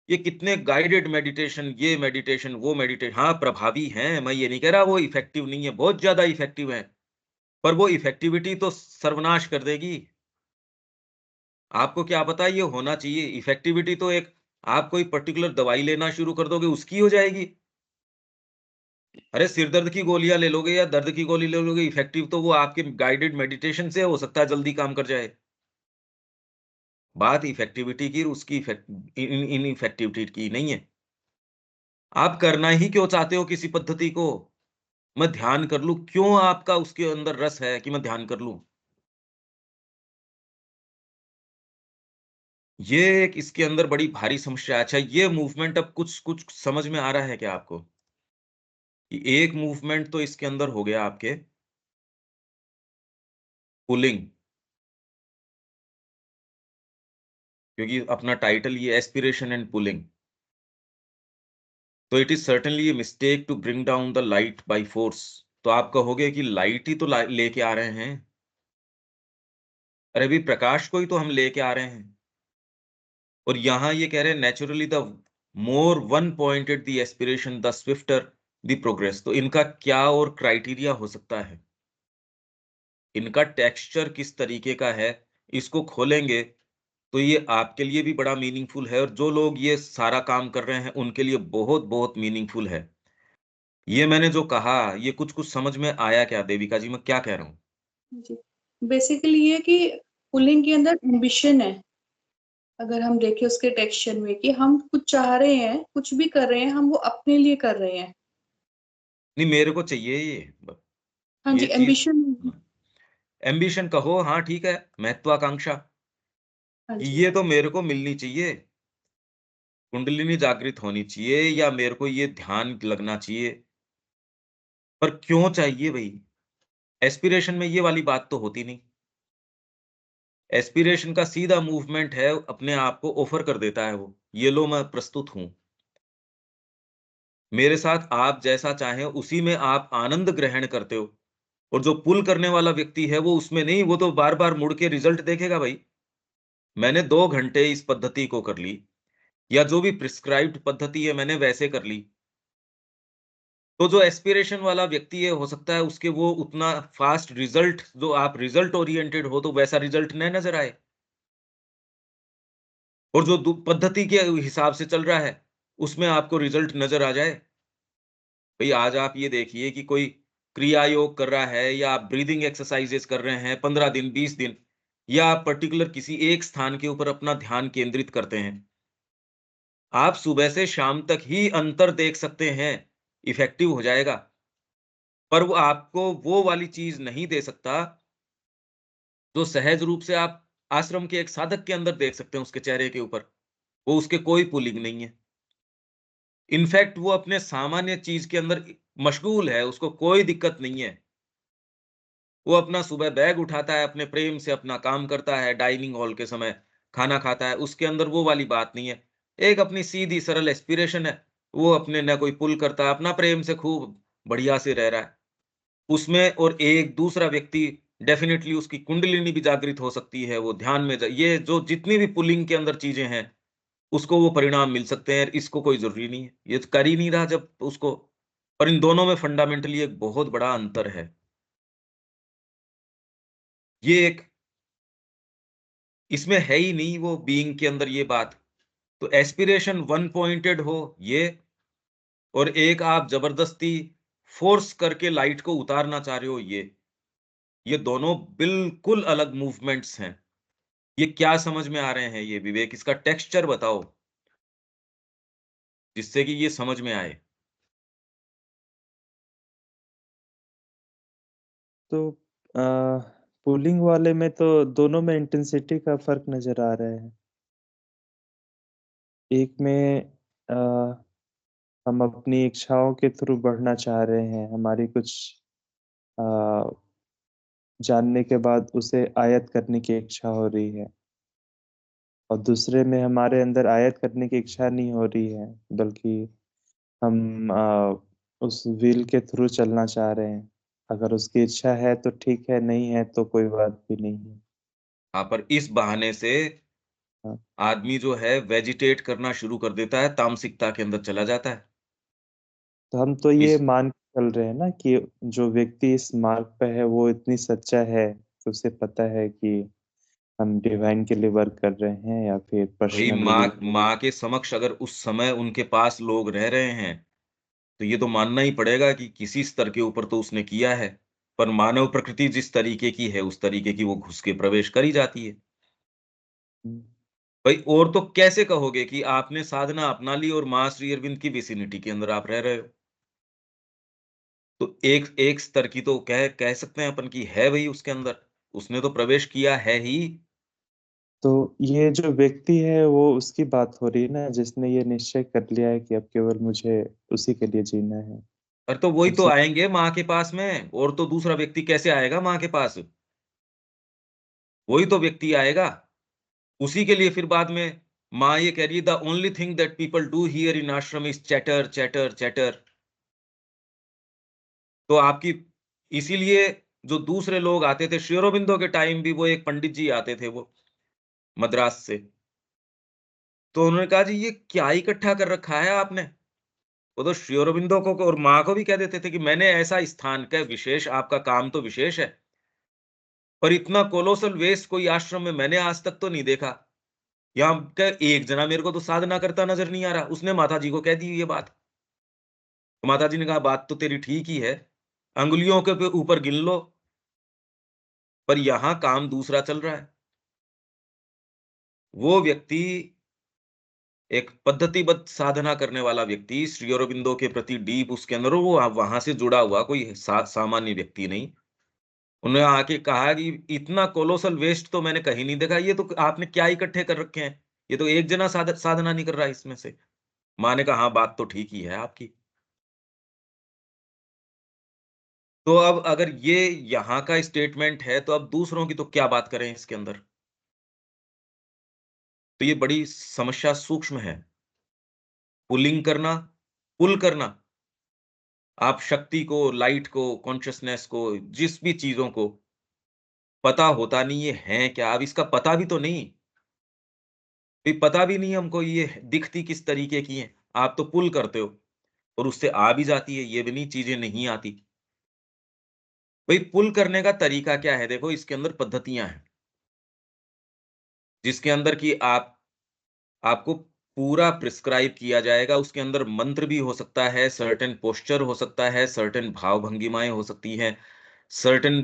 ये कितने गाइडेड मेडिटेशन, ये मेडिटेशन, वो हाँ, प्रभावी हैं, मैं ये नहीं कह रहा वो इफेक्टिव नहीं है, बहुत ज़्यादा इफेक्टिव हैं। पर वो इफेक्टिविटी तो सर्वनाश कर देगी। आपको क्या पता ये होना चाहिए, इफेक्टिविटी तो एक, आप कोई पर्टिकुलर दवाई लेना शुरू कर दोगे उसकी हो जाएगी। अरे सिर दर्द की गोलियां ले लोगे या दर्द की गोली ले लोगे, इफेक्टिव तो वो आपके गाइडेड मेडिटेशन से हो सकता है जल्दी काम कर जाए। बात इफेक्टिविटी की, उसकी इन इफेक्टिविटी की नहीं है। आप करना ही क्यों चाहते हो किसी पद्धति को? मैं ध्यान कर लूं, क्यों आपका उसके अंदर रस है कि मैं ध्यान कर लूं? ये एक इसके अंदर बड़ी भारी समस्या है। अच्छा, ये मूवमेंट अब कुछ कुछ समझ में आ रहा है क्या आपको? कि एक मूवमेंट तो इसके अंदर हो गया आपके पुलिंग, क्योंकि अपना टाइटल ये एस्पिरेशन एंड पुलिंग। तो it is certainly a mistake to bring down the light by force. तो आप कहोगे कि लाइट ही तो लेके आ रहे हैं। अरे अभी प्रकाश को ही तो हम लेके आ रहे हैं। और यहां ये कह रहे हैं naturally the more one pointed the aspiration the swifter the progress. तो इनका क्या और क्राइटेरिया हो सकता है? इनका टेक्सचर किस तरीके का है, इसको खोलेंगे तो ये आपके लिए भी बड़ा मीनिंगफुल है, और जो लोग ये सारा काम कर रहे हैं उनके लिए बहुत बहुत मीनिंगफुल है। ये मैंने जो कहा, ये कुछ कुछ समझ में आया क्या देविका जी, मैं क्या कह रहा हूँ? जी, बेसिकली ये कि पुलिंग के अंदर एम्बिशन है। अगर हम देखें उसके टेक्सचर में कि हम कुछ चाह रहे हैं, कुछ भी कर रहे हैं, हम वो अपने लिए कर रहे हैं। नहीं, मेरे को चाहिए हाँ जी, ये चीज। एम्बिशन। एम्बिशन कहो, हाँ ठीक है, महत्वाकांक्षा, हाँ कि जी। ये तो मेरे को मिलनी चाहिए, कुंडलिनी जागृत होनी चाहिए, या मेरे को ये ध्यान लगना चाहिए। पर क्यों चाहिए भाई? एस्पिरेशन में ये वाली बात तो होती नहीं। एस्पिरेशन का सीधा मूवमेंट है, अपने आप को ऑफर कर देता है वो, ये लो मैं प्रस्तुत हूं, मेरे साथ आप जैसा चाहें उसी में आप आनंद ग्रहण करते हो। और जो पुल करने वाला व्यक्ति है वो उसमें नहीं, वो तो बार बार मुड़ के रिजल्ट देखेगा भाई। मैंने 2 घंटे इस पद्धति को कर ली, या जो भी प्रिस्क्राइब्ड पद्धति है मैंने वैसे कर ली, तो जो एस्पिरेशन वाला व्यक्ति है हो सकता है उसके वो उतना फास्ट रिजल्ट, जो आप रिजल्ट ओरिएंटेड हो तो वैसा रिजल्ट न नजर आए। और जो पद्धति के हिसाब से चल रहा है उसमें आपको रिजल्ट नजर आ जाए। भाई आज आप ये देखिए कि कोई क्रिया योग कर रहा है, या आप ब्रीदिंग एक्सरसाइजेस कर रहे हैं 15 दिन 20 दिन, या आप पर्टिकुलर किसी एक स्थान के ऊपर अपना ध्यान केंद्रित करते हैं, आप सुबह से शाम तक ही अंतर देख सकते हैं, इफेक्टिव हो जाएगा। पर वो आपको वो वाली चीज नहीं दे सकता जो सहज रूप से आप आश्रम के एक साधक के अंदर देख सकते हैं, उसके चेहरे के ऊपर। वो उसके कोई पुलिंग नहीं है। इनफैक्ट वो अपने सामान्य चीज के अंदर मशगूल है, उसको कोई दिक्कत नहीं है। वो अपना सुबह बैग उठाता है, अपने प्रेम से अपना काम करता है, डाइनिंग हॉल के समय खाना खाता है, उसके अंदर वो वाली बात नहीं है। एक अपनी सीधी सरल एस्पिरेशन है, वो अपने न कोई पुल करता है, अपना प्रेम से खूब बढ़िया से रह रहा है उसमें। और एक दूसरा व्यक्ति डेफिनेटली उसकी कुंडलिनी भी जागृत हो सकती है, वो ध्यान में ये जो जितनी भी पुलिंग के अंदर चीजें हैं उसको वो परिणाम मिल सकते हैं, इसको कोई जरूरी नहीं है, ये तो कर ही नहीं रहा जब उसको। पर इन दोनों में फंडामेंटली एक बहुत बड़ा अंतर है। ये एक इसमें है ही नहीं वो बीइंग के अंदर ये बात। तो एस्पिरेशन वन पॉइंटेड हो ये, और एक आप जबरदस्ती फोर्स करके लाइट को उतारना चाह रहे हो ये दोनों बिल्कुल अलग मूवमेंट्स हैं। ये क्या समझ में आ रहे हैं ये विवेक, इसका टेक्सचर बताओ जिससे कि ये समझ में आए। तो पुलिंग वाले में तो दोनों में इंटेंसिटी का फर्क नजर आ रहा है। एक में अ, हम अपनी इच्छाओं के थ्रू बढ़ना चाह रहे हैं, हमारी कुछ अ, जानने के बाद उसे आयत करने की इच्छा हो रही है, और दूसरे में हमारे अंदर आयत करने की इच्छा नहीं हो रही है, बल्कि हम उस व्हील के थ्रू चलना चाह रहे हैं। अगर उसकी इच्छा है तो ठीक है, नहीं है तो कोई बात भी नहीं है। हाँ, पर इस बहाने से हाँ, आदमी जो है वेजिटेट करना शुरू कर देता है, तामसिकता के अंदर चला जाता है। तो हम तो ये इस मान के चल रहे हैं ना कि जो व्यक्ति इस मार्ग पे है वो इतनी सच्चा है कि उसे पता है कि हम डिवाइन के लिए वर्क कर रहे हैं या फिर भाई पर्सनली। माँ माँ के समक्ष अगर उस समय उनके पास लोग रह रहे हैं तो ये तो मानना ही पड़ेगा कि किसी स्तर के ऊपर तो उसने किया है, पर मानव प्रकृति जिस तरीके की है, उस तरीके की वो घुस के प्रवेश करी जाती है। भाई और तो कैसे कहोगे कि आपने साधना अपना ली और मां श्री अरविंद की विसिनिटी के अंदर आप रह रहे हो? तो एक एक स्तर की तो कह सकते हैं अपन की है भाई उसके अंदर, उसने तो प्रवेश किया है ही। तो ये जो व्यक्ति है वो उसकी बात हो रही है ना, जिसने ये निश्चय कर लिया है कि अब केवल मुझे उसी के लिए जीना है। अरे तो वही अब तो सब आएंगे माँ के पास में, और तो दूसरा व्यक्ति कैसे आएगा माँ के पास? वही तो व्यक्ति आएगा। उसी के लिए फिर बाद में माँ ये कह रही है, the only thing that people do here in आश्रम इज चैटर चैटर चैटर। तो आपकी इसीलिए जो दूसरे लोग आते थे श्री अरबिंदो के टाइम भी, वो एक पंडित जी आते थे वो मद्रास से, तो उन्होंने कहा जी ये क्या इकट्ठा कर रखा है आपने? वो तो श्री अरबिंदो को और माँ को भी कह देते थे कि मैंने ऐसा स्थान का विशेष, आपका काम तो विशेष है, पर इतना कोलोसल वेस्ट कोई आश्रम में मैंने आज तक तो नहीं देखा। यहाँ का एक जना मेरे को तो साधना करता नजर नहीं आ रहा। उसने माता जी को कह दी ये बात। तो माता जी ने कहा बात तो तेरी ठीक ही है, अंगुलियों के ऊपर गिन लो, पर यहाँ काम दूसरा चल रहा है। वो व्यक्ति, एक पद्धतिबद्ध साधना करने वाला व्यक्ति, श्री अरबिंदो के प्रति डीप उसके अंदर, वो वहां से जुड़ा हुआ कोई सामान्य व्यक्ति नहीं। उन्होंने आके कहा कि इतना कोलोसल वेस्ट तो मैंने कहीं नहीं देखा, ये तो आपने क्या इकट्ठे कर रखे हैं, ये तो एक जना साधना नहीं कर रहा इसमें से। माँ ने कहा हाँ बात तो ठीक ही है आपकी। तो अब अगर ये यहाँ का स्टेटमेंट है, तो अब दूसरों की तो क्या बात करें इसके अंदर? तो ये बड़ी समस्या सूक्ष्म है। पुलिंग करना, पुल करना, आप शक्ति को, लाइट को, कॉन्शियसनेस को, जिस भी चीजों को पता होता नहीं ये है क्या, अब इसका पता भी तो नहीं, भी पता भी नहीं हमको ये दिखती किस तरीके की है। आप तो पुल करते हो और उससे आ भी जाती है, ये भी नहीं चीजें नहीं आती। भाई पुल करने का तरीका क्या है? देखो इसके अंदर पद्धतियां हैं, जिसके अंदर कि आपको पूरा प्रिस्क्राइब किया जाएगा। उसके अंदर मंत्र भी हो सकता है, सर्टेन पोस्चर हो सकता है, सर्टेन भाव भंगिमाएं हो सकती हैं, सर्टेन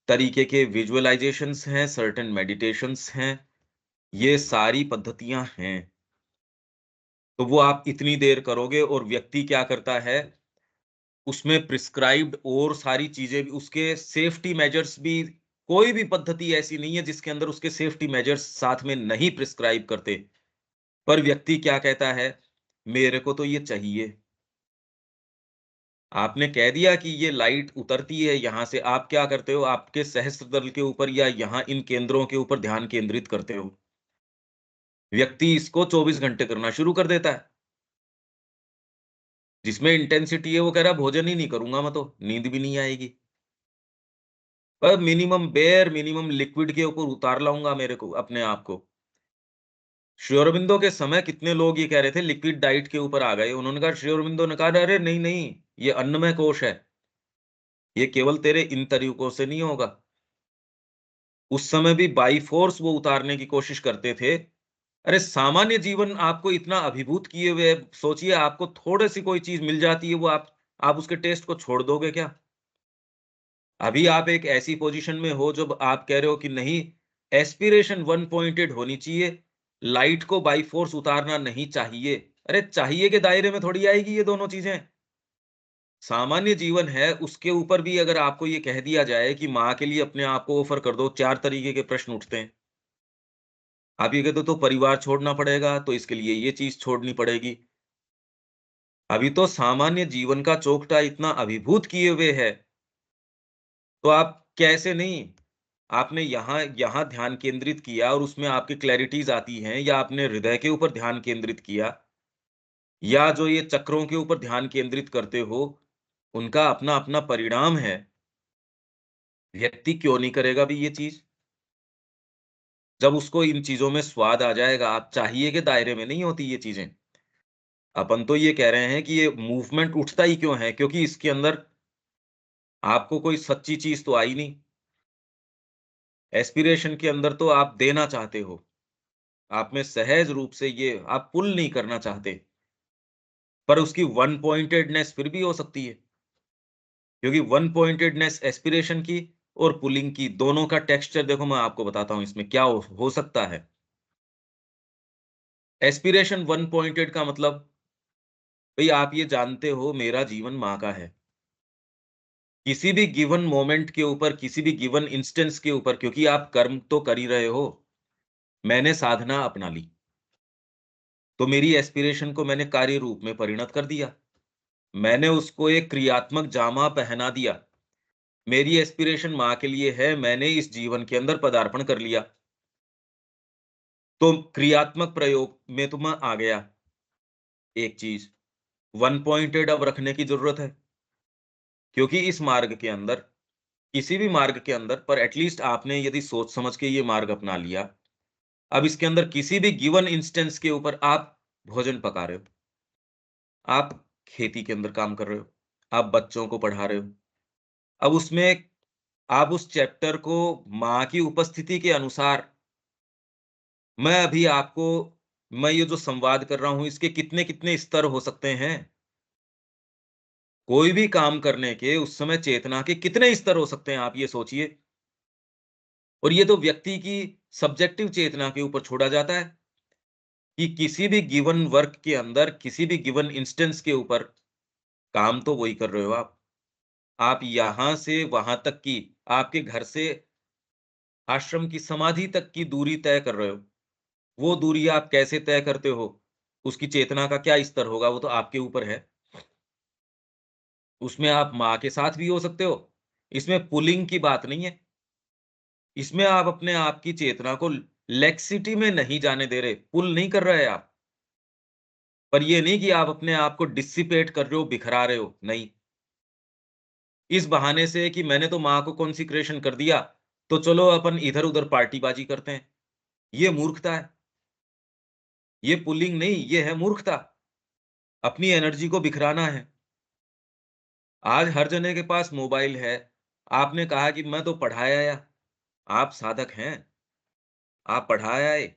तरीके के विजुअलाइजेशंस हैं, सर्टेन मेडिटेशंस हैं। ये सारी पद्धतियां हैं। तो वो आप इतनी देर करोगे और व्यक्ति क्या करता है, उसमें प्रिस्क्राइब्ड और सारी चीजें भी, उसके सेफ्टी मेजर्स भी, कोई भी पद्धति ऐसी नहीं है जिसके अंदर उसके सेफ्टी मेजर्स साथ में नहीं प्रिस्क्राइब करते। पर व्यक्ति क्या कहता है, मेरे को तो ये चाहिए। आपने कह दिया कि ये लाइट उतरती है यहां से, आप क्या करते हो, आपके सहस्त्रदल के ऊपर या यहाँ इन केंद्रों के ऊपर ध्यान केंद्रित करते हो। व्यक्ति इसको 24 घंटे करना शुरू कर देता है। जिसमें इंटेंसिटी है वो कह रहा है भोजन ही नहीं करूंगा मैं, तो नींद भी नहीं आएगी, पर मिनिमम बेयर मिनिमम लिक्विड के ऊपर उतार लाऊंगा मेरे को अपने आप को। श्री अरबिंदो के समय कितने लोग ये कह रहे थे लिक्विड डाइट के ऊपर आ गए। उन्होंने कहा, श्री अरबिंदो ने कहा अरे नहीं नहीं, ये अन्नमय कोश है, ये केवल तेरे इन तरीकों से नहीं होगा। उस समय भी बाई फोर्स वो उतारने की कोशिश करते थे। अरे सामान्य जीवन आपको इतना अभिभूत किए हुए है, सोचिए आपको थोड़ी सी कोई चीज मिल जाती है, वो आप उसके टेस्ट को छोड़ दोगे क्या? अभी आप एक ऐसी पोजीशन में हो जब आप कह रहे हो कि नहीं, एस्पिरेशन वन पॉइंटेड होनी चाहिए, लाइट को बाई फोर्स उतारना नहीं चाहिए। अरे चाहिए के दायरे में थोड़ी आएगी ये दोनों चीजें। सामान्य जीवन है, उसके ऊपर भी अगर आपको ये कह दिया जाए कि माँ के लिए अपने आप को ऑफर कर दो, 4 तरीके के प्रश्न उठते हैं। आप ये कहते हो तो परिवार छोड़ना पड़ेगा, तो इसके लिए ये चीज छोड़नी पड़ेगी। अभी तो सामान्य जीवन का चोखटा इतना अभिभूत किए हुए है, तो आप कैसे नहीं, आपने यहाँ यहाँ ध्यान केंद्रित किया और उसमें आपकी क्लैरिटीज आती हैं, या आपने हृदय के ऊपर ध्यान केंद्रित किया, या जो ये चक्रों के ऊपर ध्यान केंद्रित करते हो, उनका अपना अपना परिणाम है। व्यक्ति क्यों नहीं करेगा भी ये चीज? जब उसको इन चीजों में स्वाद आ जाएगा। आप चाहिए के दायरे में नहीं होती ये चीजें। अपन तो ये कह रहे हैं कि ये मूवमेंट उठता ही क्यों है, क्योंकि इसके अंदर आपको कोई सच्ची चीज तो आई नहीं। एस्पिरेशन के अंदर तो आप देना चाहते हो, आप में सहज रूप से ये आप पुल नहीं करना चाहते। पर उसकी वन पॉइंटेडनेस फिर भी हो सकती है, क्योंकि वन पॉइंटेडनेस एस्पिरेशन की और पुलिंग की दोनों का टेक्सचर देखो, मैं आपको बताता हूं इसमें क्या हो सकता है। एस्पिरेशन वन पॉइंटेड का मतलब, भाई आप ये जानते हो मेरा जीवन माँ का है। किसी भी गिवन मोमेंट के ऊपर, किसी भी गिवन इंस्टेंस के ऊपर, क्योंकि आप कर्म तो कर ही रहे हो, मैंने साधना अपना ली, तो मेरी एस्पिरेशन को मैंने कार्य रूप में परिणत कर दिया, मैंने उसको एक क्रियात्मक जामा पहना दिया। मेरी एस्पिरेशन माँ के लिए है, मैंने इस जीवन के अंदर पदार्पण कर लिया, तो क्रियात्मक प्रयोग में तो मैं आ गया। एक चीज वन पॉइंटेड अब रखने की जरूरत है, क्योंकि इस मार्ग के अंदर, किसी भी मार्ग के अंदर, पर एटलीस्ट आपने यदि सोच समझ के ये मार्ग अपना लिया, अब इसके अंदर किसी भी गिवन इंस्टेंस के ऊपर आप भोजन पका रहे हो, आप खेती के अंदर काम कर रहे हो, आप बच्चों को पढ़ा रहे हो, अब उसमें आप उस चैप्टर को माँ की उपस्थिति के अनुसार, मैं अभी आपको, मैं ये जो संवाद कर रहा हूं इसके कितने कितने स्तर हो सकते हैं, कोई भी काम करने के उस समय चेतना के कितने स्तर हो सकते हैं, आप ये सोचिए। और ये तो व्यक्ति की सब्जेक्टिव चेतना के ऊपर छोड़ा जाता है कि किसी भी गिवन वर्क के अंदर, किसी भी गिवन इंस्टेंस के ऊपर काम तो वही कर रहे हो आप यहां से वहां तक की, आपके घर से आश्रम की समाधि तक की दूरी तय कर रहे हो। वो दूरी आप कैसे तय करते हो, उसकी चेतना का क्या स्तर होगा, वो तो आपके ऊपर है। उसमें आप माँ के साथ भी हो सकते हो, इसमें पुलिंग की बात नहीं है, इसमें आप अपने आप की चेतना को लेक्सिटी में नहीं जाने दे रहे, पुल नहीं कर रहे आप। पर ये नहीं कि आप अपने आप को डिसिपेट कर रहे हो, बिखरा रहे हो, नहीं। इस बहाने से कि मैंने तो माँ को कॉन्सिक्रेशन कर दिया, तो चलो अपन इधर-उधर पार्टीबाजी करते हैं। ये मूर्खता है। ये पुलिंग नहीं, ये है मूर्खता। अपनी एनर्जी को बिखराना है। आज हर जने के पास मोबाइल है। आपने कहा कि मैं तो पढ़ाया या, आप साधक हैं, आप पढ़ाया है।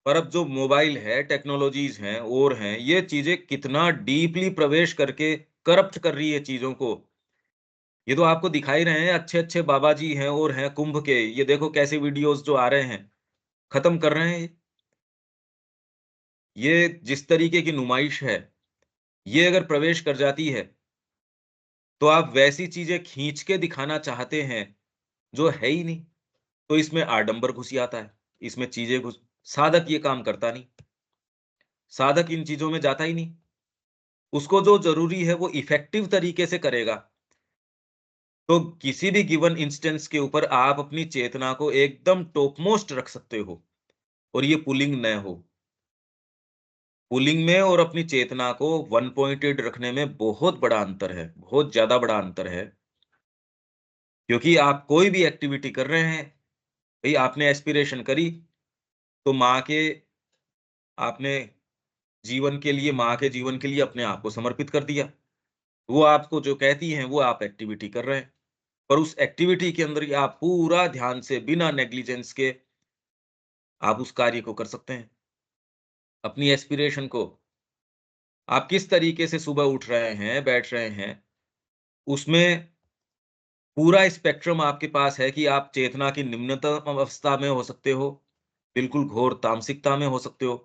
पर अब जो मोबाइल है, टेक्नोलॉजीज़ हैं और हैं, ये चीज़ें कितना डीपली प्रवेश करके करप्ट कर रही है चीज़ों को। ये तो आपको दिखा ही रहे हैं, अच्छे-अच्छे बाबा जी हैं और हैं कुंभ के। ये देखो कैसे वीडियोज़ जो आ रहे हैं, खत्म कर रहे हैं ये। ये जिस तरीके की नुमाइश है, ये अगर प्रवेश कर जाती है, तो आप वैसी चीज़ें खींच के दिखाना चाहते हैं, जो है ही नहीं। तो इसमें आडंबर घुस आता है, इसमें चीज़ें घुस, साधक ये काम करता नहीं। साधक इन चीज़ों में जाता ही नहीं। उसको जो ज़रूरी है वो इफ़ेक्टिव तरीके से करेगा। तो किसी भी गिवन इंस्टेंस के ऊपर आप अपनी चेतना को एकदम टॉप मोस्ट रख सकते हो और ये पुलिंग न हो। पुलिंग में और अपनी चेतना को वन पॉइंटेड रखने में बहुत बड़ा अंतर है, बहुत ज़्यादा बड़ा अंतर है। क्योंकि आप कोई भी एक्टिविटी कर रहे हैं, भई आपने एस्पिरेशन करी, तो माँ के, आपने जीवन के लिए, माँ के जीवन के लिए अपने आप को समर्पित कर दिया। वो आपको जो कहती हैं, वो आप एक्टिविटी कर रहे हैं। पर उस एक्टिविटी के अंदर ही आप पूरा ध्यान से, बिना नेग्लिजेंस के, आप उस कार्य को कर सकते हैं। अपनी एस्पिरेशन को, आप किस तरीके से सुबह उठ रहे हैं, बैठ रहे हैं, उसमें पूरा स्पेक्ट्रम आपके पास है कि आप चेतना की निम्नतम अवस्था में हो सकते हो, बिल्कुल घोर तामसिकता में हो सकते हो,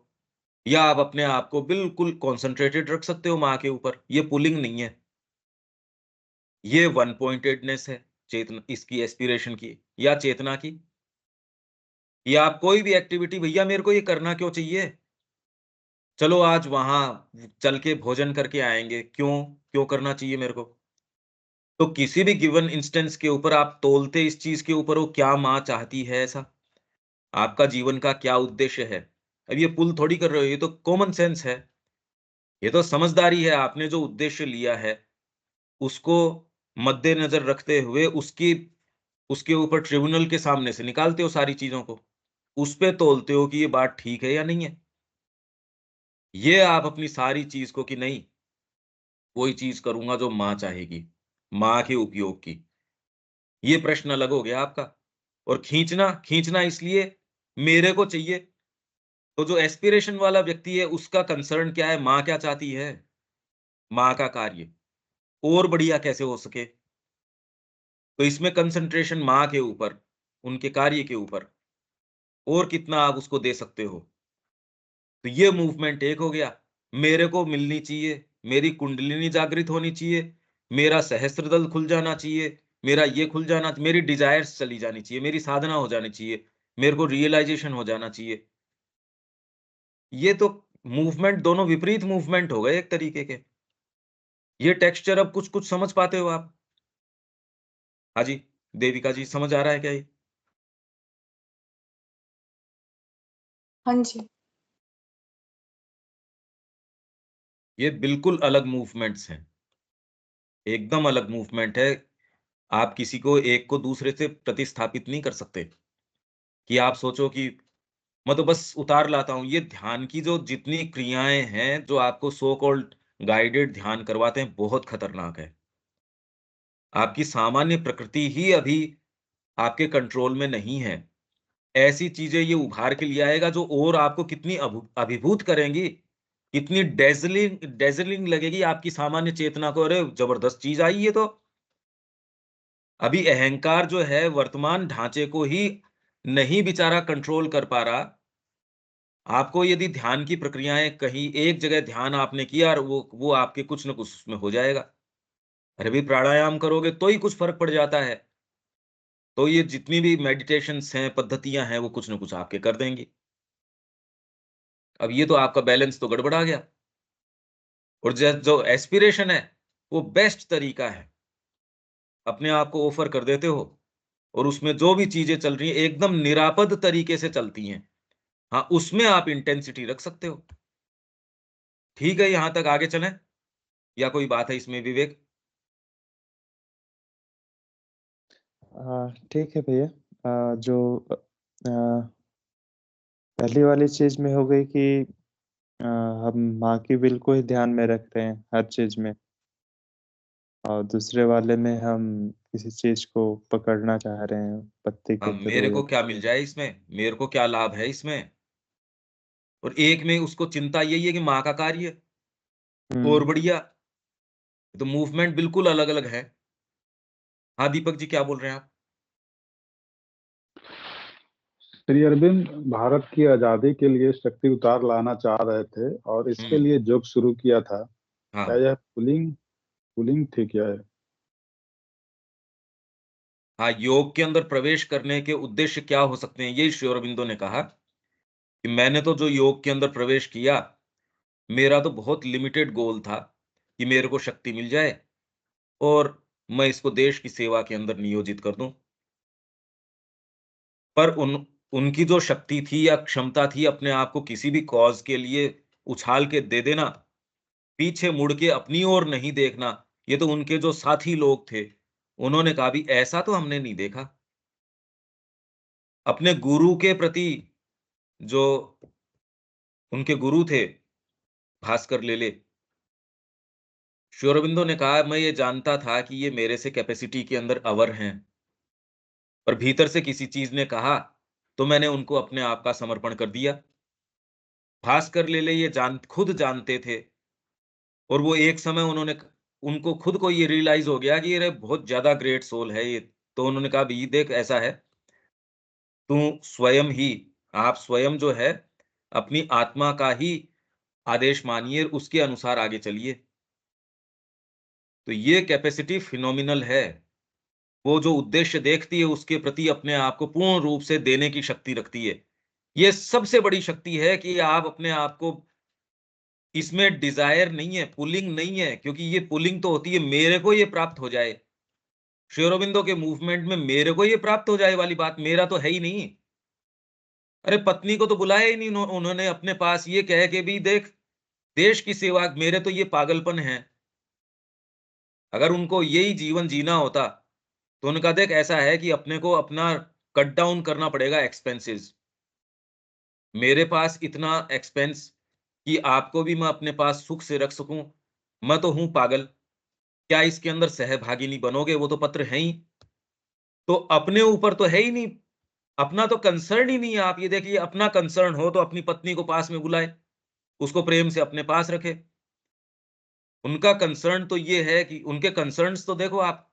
या आप अपने आप को बिल्कुल कॉन्सन्ट्रेटेड रख सकते हो माँ के ऊपर। ये पुलिंग नहीं है, ये वन पॉइंटेडनेस है, चेतना इसकी, एस्पिरेशन की या चेतना की। या आप कोई भी एक्टिविटी, भैया मेरे को ये करना क्यों चाहिए? चलो आज वहाँ चल के भोजन करके आएँगे, क्यों? क्यों करना चाहिए मेरे को? तो किसी भी गिवन इंस्टेंस के ऊपर आप तौलते इस चीज़ के ऊपर हो, क्या माँ चाहती है ऐसा? आपका जीवन का क्या उद्देश्य है? अब ये पुल थोड़ी कर रहे हो, ये तो कॉमन सेंस है। ये तो समझदारी है, आपने जो उद्देश्य लिया है, उसको मद्देनज़र रखते हुए उसके ऊपर ट्रिब्यूनल के सामने से निकालते हो सारी चीज़ों को। उस पे तौलते हो कि ये बात ठीक है या नहीं है। ये आप अपनी सारी चीज़ को कि नहीं, वही चीज़ करूँगा जो माँ चाहेगी, माँ के उपयोग की। ये प्रश्न अलग हो गया आपका। और खींचना, खींचना इसलिए मेरे को चाहिए, तो जो एस्पिरेशन वाला व्यक्ति है उसका कंसर्न क्या है, माँ क्या चाहती है, माँ का कार्य और बढ़िया कैसे हो सके। तो इसमें कंसंट्रेशन माँ के ऊपर, उनके कार्य के ऊपर और कितना आप उसको दे सकते हो। तो ये मूवमेंट एक हो गया, मेरे को मिलनी चाहिए, मेरी कुंडलिनी जागृत होनी चाहिए, मेरा सहस्त्रदल खुल जाना चाहिए, मेरा ये खुल जाना, मेरी डिजायर्स चली जानी चाहिए, मेरी साधना हो जानी चाहिए, मेरे को रियलाइजेशन हो जाना चाहिए। ये तो मूवमेंट, दोनों विपरीत मूवमेंट हो गए एक तरीके के। ये टेक्सचर अब कुछ-कुछ समझ पाते हो आप? हाँ जी, देविका जी समझ आ रहा है क्या ये? हाँ जी। ये बिल्कुल अलग मूवमेंट्स हैं, एकदम अलग मूवमेंट है। आप किसी को एक को दूसरे से प्रतिस्थापित नहीं कर सकते, कि आप सोचो कि मैं तो बस उतार लाता हूँ। ये ध्यान की जो जितनी क्रियाएँ हैं, जो आपको सो कॉल्ड गाइडेड ध्यान करवाते हैं, बहुत खतरनाक है। आपकी सामान्य प्रकृति ही अभी आपके कंट्रोल में नहीं है। ऐसी चीज़ें ये उभार के लिए आएगा जो और आपको कितनी अभिभूत करेंगी, कितनी डेज़लिंग डेज़लिंग लगेगी आपकी सामान्य चेतना को, अरे! ज़बरदस्त चीज़ आई ये तो। अभी अहंकार जो है वर्तमान ढांचे को ही नहीं बेचारा कंट्रोल कर पा रहा। आपको यदि ध्यान की प्रक्रियाएँ कहीं एक जगह ध्यान आपने किया और वो आपके कुछ न कुछ उसमें हो जाएगा। अरे भई प्राणायाम करोगे तो ही कुछ फ़र्क पड़ जाता है। तो ये जितनी भी मेडिटेशंस हैं, पद्धतियाँ हैं, वो कुछ न कुछ आपके कर देंगी। अब ये तो आपका बैलेंस तो गड़बड़ा गया। और जो एस्पिरेशन है, वो बेस्ट तरीका है। अपने आप को ऑफ़र कर देते हो और उसमें जो भी चीज़ें चल रही हैं, एकदम निरापद तरीके से चलती हैं। हाँ, उसमें आप इंटेंसिटी रख सकते हो। ठीक है, यहाँ तक आगे चलें या कोई बात है इसमें विवेक? ठीक है भैया। जो पहली वाली चीज़ में हो गई कि हम माँ की विल को ही ध्यान में रख रहे हैं हर चीज़ में, और दूसरे वाले में हम किसी चीज़ को पकड़ना चाह रहे हैं पत्ते के मेरे थ्रू या को क्या कुछ। मिल जाए इसमें? मेरे को क्या लाभ है इसमें? और एक में उसको चिंता यही है कि माँ का कार्य और हुँ। बढ़िया। तो मूवमेंट बिल्कुल अलग-अलग है। हाँ, दीपक जी क्या बोल रहे हैं आप? श्री अरविंद भारत की आज़ादी के लिए शक्ति उतार लाना चाह रहे थे और इसके हुँ, लिए योग शुरू किया था। क्या हाँ। यह पुलिंग पुलिंग थी क्या है? हाँ, योग के अंदर प्रवेश करने के उद्देश्य क्या हो सकते हैं? यही श्री अरबिंदो ने कहा कि मैंने तो जो योग के अंदर प्रवेश किया, मेरा तो बहुत लिमिटेड गोल था कि मेरे को शक्ति मिल जाए और मैं इसको देश की सेवा के अंदर नियोजित कर दूँ। पर उनकी जो शक्ति थी या क्षमता थी अपने आप को किसी भी कॉज़ के लिए उछाल के दे देना, पीछे मुड़ के अपनी ओर नहीं देखना, ये तो उनके जो साथी लोग थे, उन्होंने कहा भी ऐसा तो हमने नहीं देखा। अपने गुरु के प्रति जो उनके गुरु थे, भास्कर लेले, श्री अरबिंदो ने कहा मैं ये जानता था कि ये मेरे से कैपेसिटी के अंदर अवर हैं, पर भीतर से किसी चीज़ ने कहा, तो मैंने उनको अपने आप का समर्पण कर दिया। भास्कर लेले ये खुद जानते थे और वो एक समय उनको खुद को ये रियलाइज़ हो गया कि ये बहुत ज़्यादा ग्रेट सोल है ये। तो उन्होंने कहा भई देख ऐसा है, तू स्वयं ही आप स्वयं जो है, अपनी आत्मा का ही आदेश मानिए, उसके अनुसार आगे चलिए। तो ये कैपेसिटी फिनोमिनल है। वो जो उद्देश्य देखती है, उसके प्रति अपने आप को पूर्ण रूप से देने की शक्ति रखती है। ये सबसे बड़ी शक्ति है कि आप अपने आप को इसमें डिज़ायर नहीं है, पुलिंग नहीं है, क्योंकि ये पुलिंग तो होती है मेरे को ये प्राप्त हो जाए। श्री अरबिंदो के मूवमेंट में मेरे को ये प्राप्त हो जाए वाली बात मेरा तो है ही नहीं। अरे पत्नी को तो बुलाया ही नहीं उन्होंने अपने पास ये कह के भी देख, देश की सेवा मेरे तो ये पागलपन है। अगर उनको यही जीवन जीना होता, तो उन्होंने कहा देख ऐसा है कि अपने को अपना कट डाउन करना पड़ेगा एक्सपेंसेस। मेरे पास इतना एक्सपेंस कि आपको भी मैं अपने पास सुख से रख सकूँ, मैं तो हूँ पागल। क्या इसके अंदर सहभागिनी बनोगे? वो तो पत्र है ही। तो अपने ऊपर तो है ही नहीं अपना तो कंसर्न ही नहीं है। आप ये देखिए, अपना कंसर्न हो तो अपनी पत्नी को पास में बुलाए, उसको प्रेम से अपने पास रखे। उनका कंसर्न तो ये है कि उनके कंसर्न्स तो देखो आप,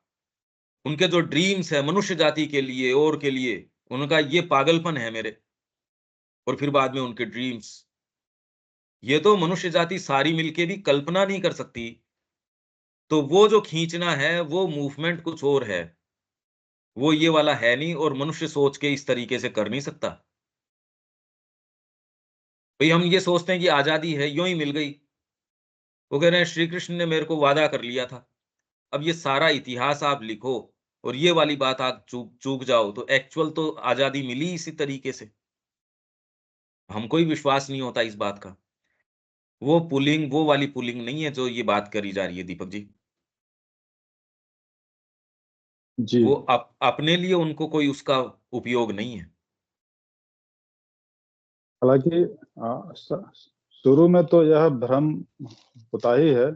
उनके जो ड्रीम्स है मनुष्य जाति के लिए और के लिए, उनका ये पागलपन है मेरे। और फिर बाद में उनके ड्रीम्स, ये तो मनुष्य जाति सारी मिलके भी कल्पना नहीं कर सकती। तो वो जो खींचना है, वो मूवमेंट कुछ और है, वो ये वाला है नहीं, और मनुष्य सोच के इस तरीके से कर नहीं सकता। भाई हम ये सोचते हैं कि आजादी है, यूं ही मिल गई। वो कह रहे हैं श्री कृष्ण ने मेरे को वादा कर लिया था। अब ये सारा इतिहास आप लिखो और ये वाली बात आप चूक चूक जाओ, तो एक्चुअल तो आजादी मिली इसी तरीके से। हमको ही विश्वास नहीं होता इस बात का। वो पुलिंग, वो वाली पुलिंग नहीं है जो ये बात करी जा रही है दीपक जी। जी। वो अपने लिए उनको कोई उसका उपयोग नहीं है। हालांकि शुरू में तो यह भ्रम होता ही है,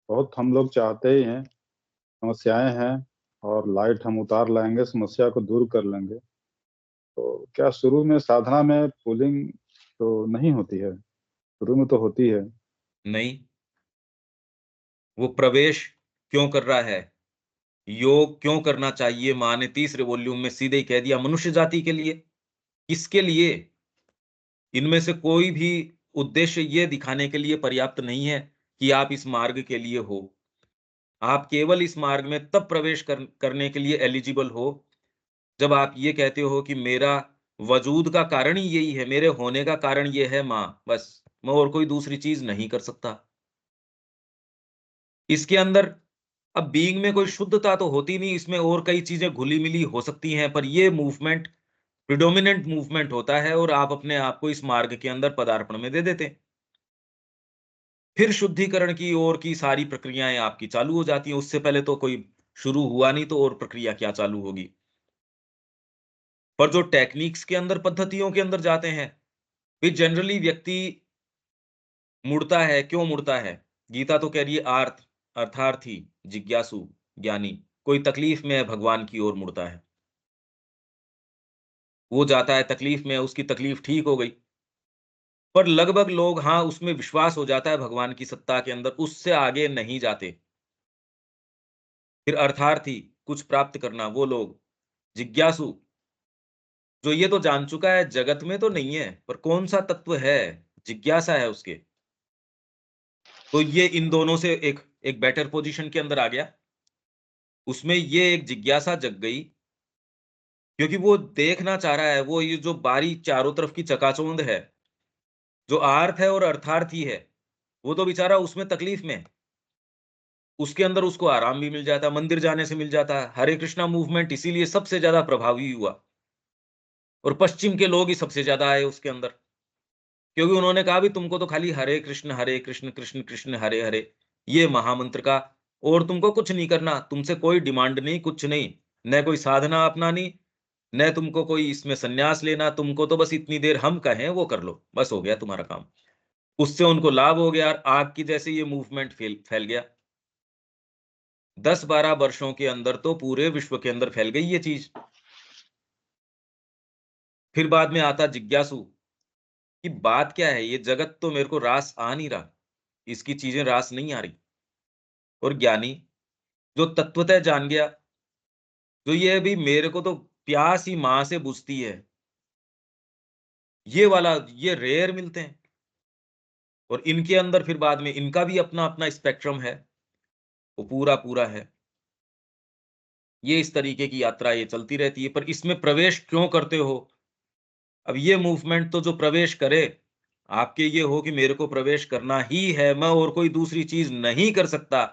बहुत हम लोग चाहते ही हैं, समस्याएं हैं और लाइट हम उतार लाएंगे, समस्या को दूर कर लेंगे। तो क्या शुरू में साधना में पुलिंग तो नहीं होती है? शुरू में तो होती है। नहीं, वो प्रवेश क्यों कर रहा है, योग क्यों करना चाहिए, माँ ने तीसरे वॉल्यूम में सीधे ही कह दिया, मनुष्य जाति के लिए। किसके लिए? इनमें से कोई भी उद्देश्य ये दिखाने के लिए पर्याप्त नहीं है कि आप इस मार्ग के लिए हो। आप केवल इस मार्ग में तब प्रवेश करने के लिए एलिजिबल हो जब आप ये कहते हो कि मेरा वजूद का कारण ही यही है, मेरे होने का कारण ये है माँ, बस मैं और कोई दूसरी चीज नहीं कर सकता। इसके अंदर अब बीइंग में कोई शुद्धता तो होती नहीं, इसमें और कई चीजें घुली मिली हो सकती हैं, पर ये मूवमेंट प्रिडोमिनेंट मूवमेंट होता है और आप अपने आप को इस मार्ग के अंदर पदार्पण में दे देते हैं। फिर शुद्धिकरण की ओर की सारी प्रक्रियाएं आपकी चालू हो जाती हैं। उससे पहले तो कोई शुरू हुआ नहीं, तो और प्रक्रिया क्या चालू होगी। पर जो टेक्निक्स के अंदर, पद्धतियों के अंदर जाते हैं, फिर जनरली व्यक्ति मुड़ता है। क्यों मुड़ता है? गीता तो कह रही है अर्थार्थी, जिज्ञासु, ज्ञानी कोई तकलीफ में है, भगवान की ओर मुड़ता है। वो जाता है तकलीफ में, उसकी तकलीफ ठीक हो गई। पर लगभग लोग, हाँ, उसमें विश्वास हो जाता है भगवान की सत्ता के अंदर, उससे आगे नहीं जाते। फिर अर्थार्थी, कुछ प्राप्त करना, वो लोग। जिज्ञासु, जो ये तो जान चुका है जगत में तो नहीं है, पर कौन सा तत्व है, जिज्ञासा है उसके। तो ये इन दोनों से एक एक बेटर पोजीशन के अंदर आ गया। उसमें ये एक जिज्ञासा जग गई, क्योंकि वो देखना चाह रहा है, वो ये जो बारी चारों तरफ की चकाचौंध है, जो आर्थ है और अर्थार्थी है, वो तो बेचारा उसमें तकलीफ में है। उसके अंदर उसको आराम भी मिल जाता है, मंदिर जाने से मिल जाता है। हरे कृष्णा मूवमेंट इसीलिए सबसे ज्यादा प्रभावी हुआ, और पश्चिम के लोग ही सबसे ज्यादा आए उसके अंदर, क्योंकि उन्होंने कहा भी तुमको तो खाली हरे कृष्ण कृष्ण कृष्ण हरे हरे, ये महामंत्र का, और तुमको कुछ नहीं करना, तुमसे कोई डिमांड नहीं, कुछ नहीं, न कोई साधना अपनानी, न तुमको कोई इसमें संन्यास लेना, तुमको तो बस इतनी देर हम कहें वो कर लो, बस हो गया तुम्हारा काम। उससे उनको लाभ हो गया, और आग की जैसे ये मूवमेंट फैल गया। 10-12 वर्षों के अंदर तो पूरे विश्व के अंदर फैल गई ये चीज। फिर बाद में आता जिज्ञासु कि बात क्या है, ये जगत तो मेरे को रास आ नहीं रहा, इसकी चीजें रास नहीं आ रही। और ज्ञानी, जो तत्वतः जान गया, जो ये भी मेरे को तो प्यास ही मां से बुझती है, ये वाला, ये रेयर मिलते हैं। और इनके अंदर फिर बाद में इनका भी अपना अपना स्पेक्ट्रम है, वो पूरा पूरा है। ये इस तरीके की यात्रा ये चलती रहती है। पर इसमें प्रवेश क्यों करते हो? अब ये मूवमेंट तो जो प्रवेश करे, आपके ये हो कि मेरे को प्रवेश करना ही है, मैं और कोई दूसरी चीज नहीं कर सकता,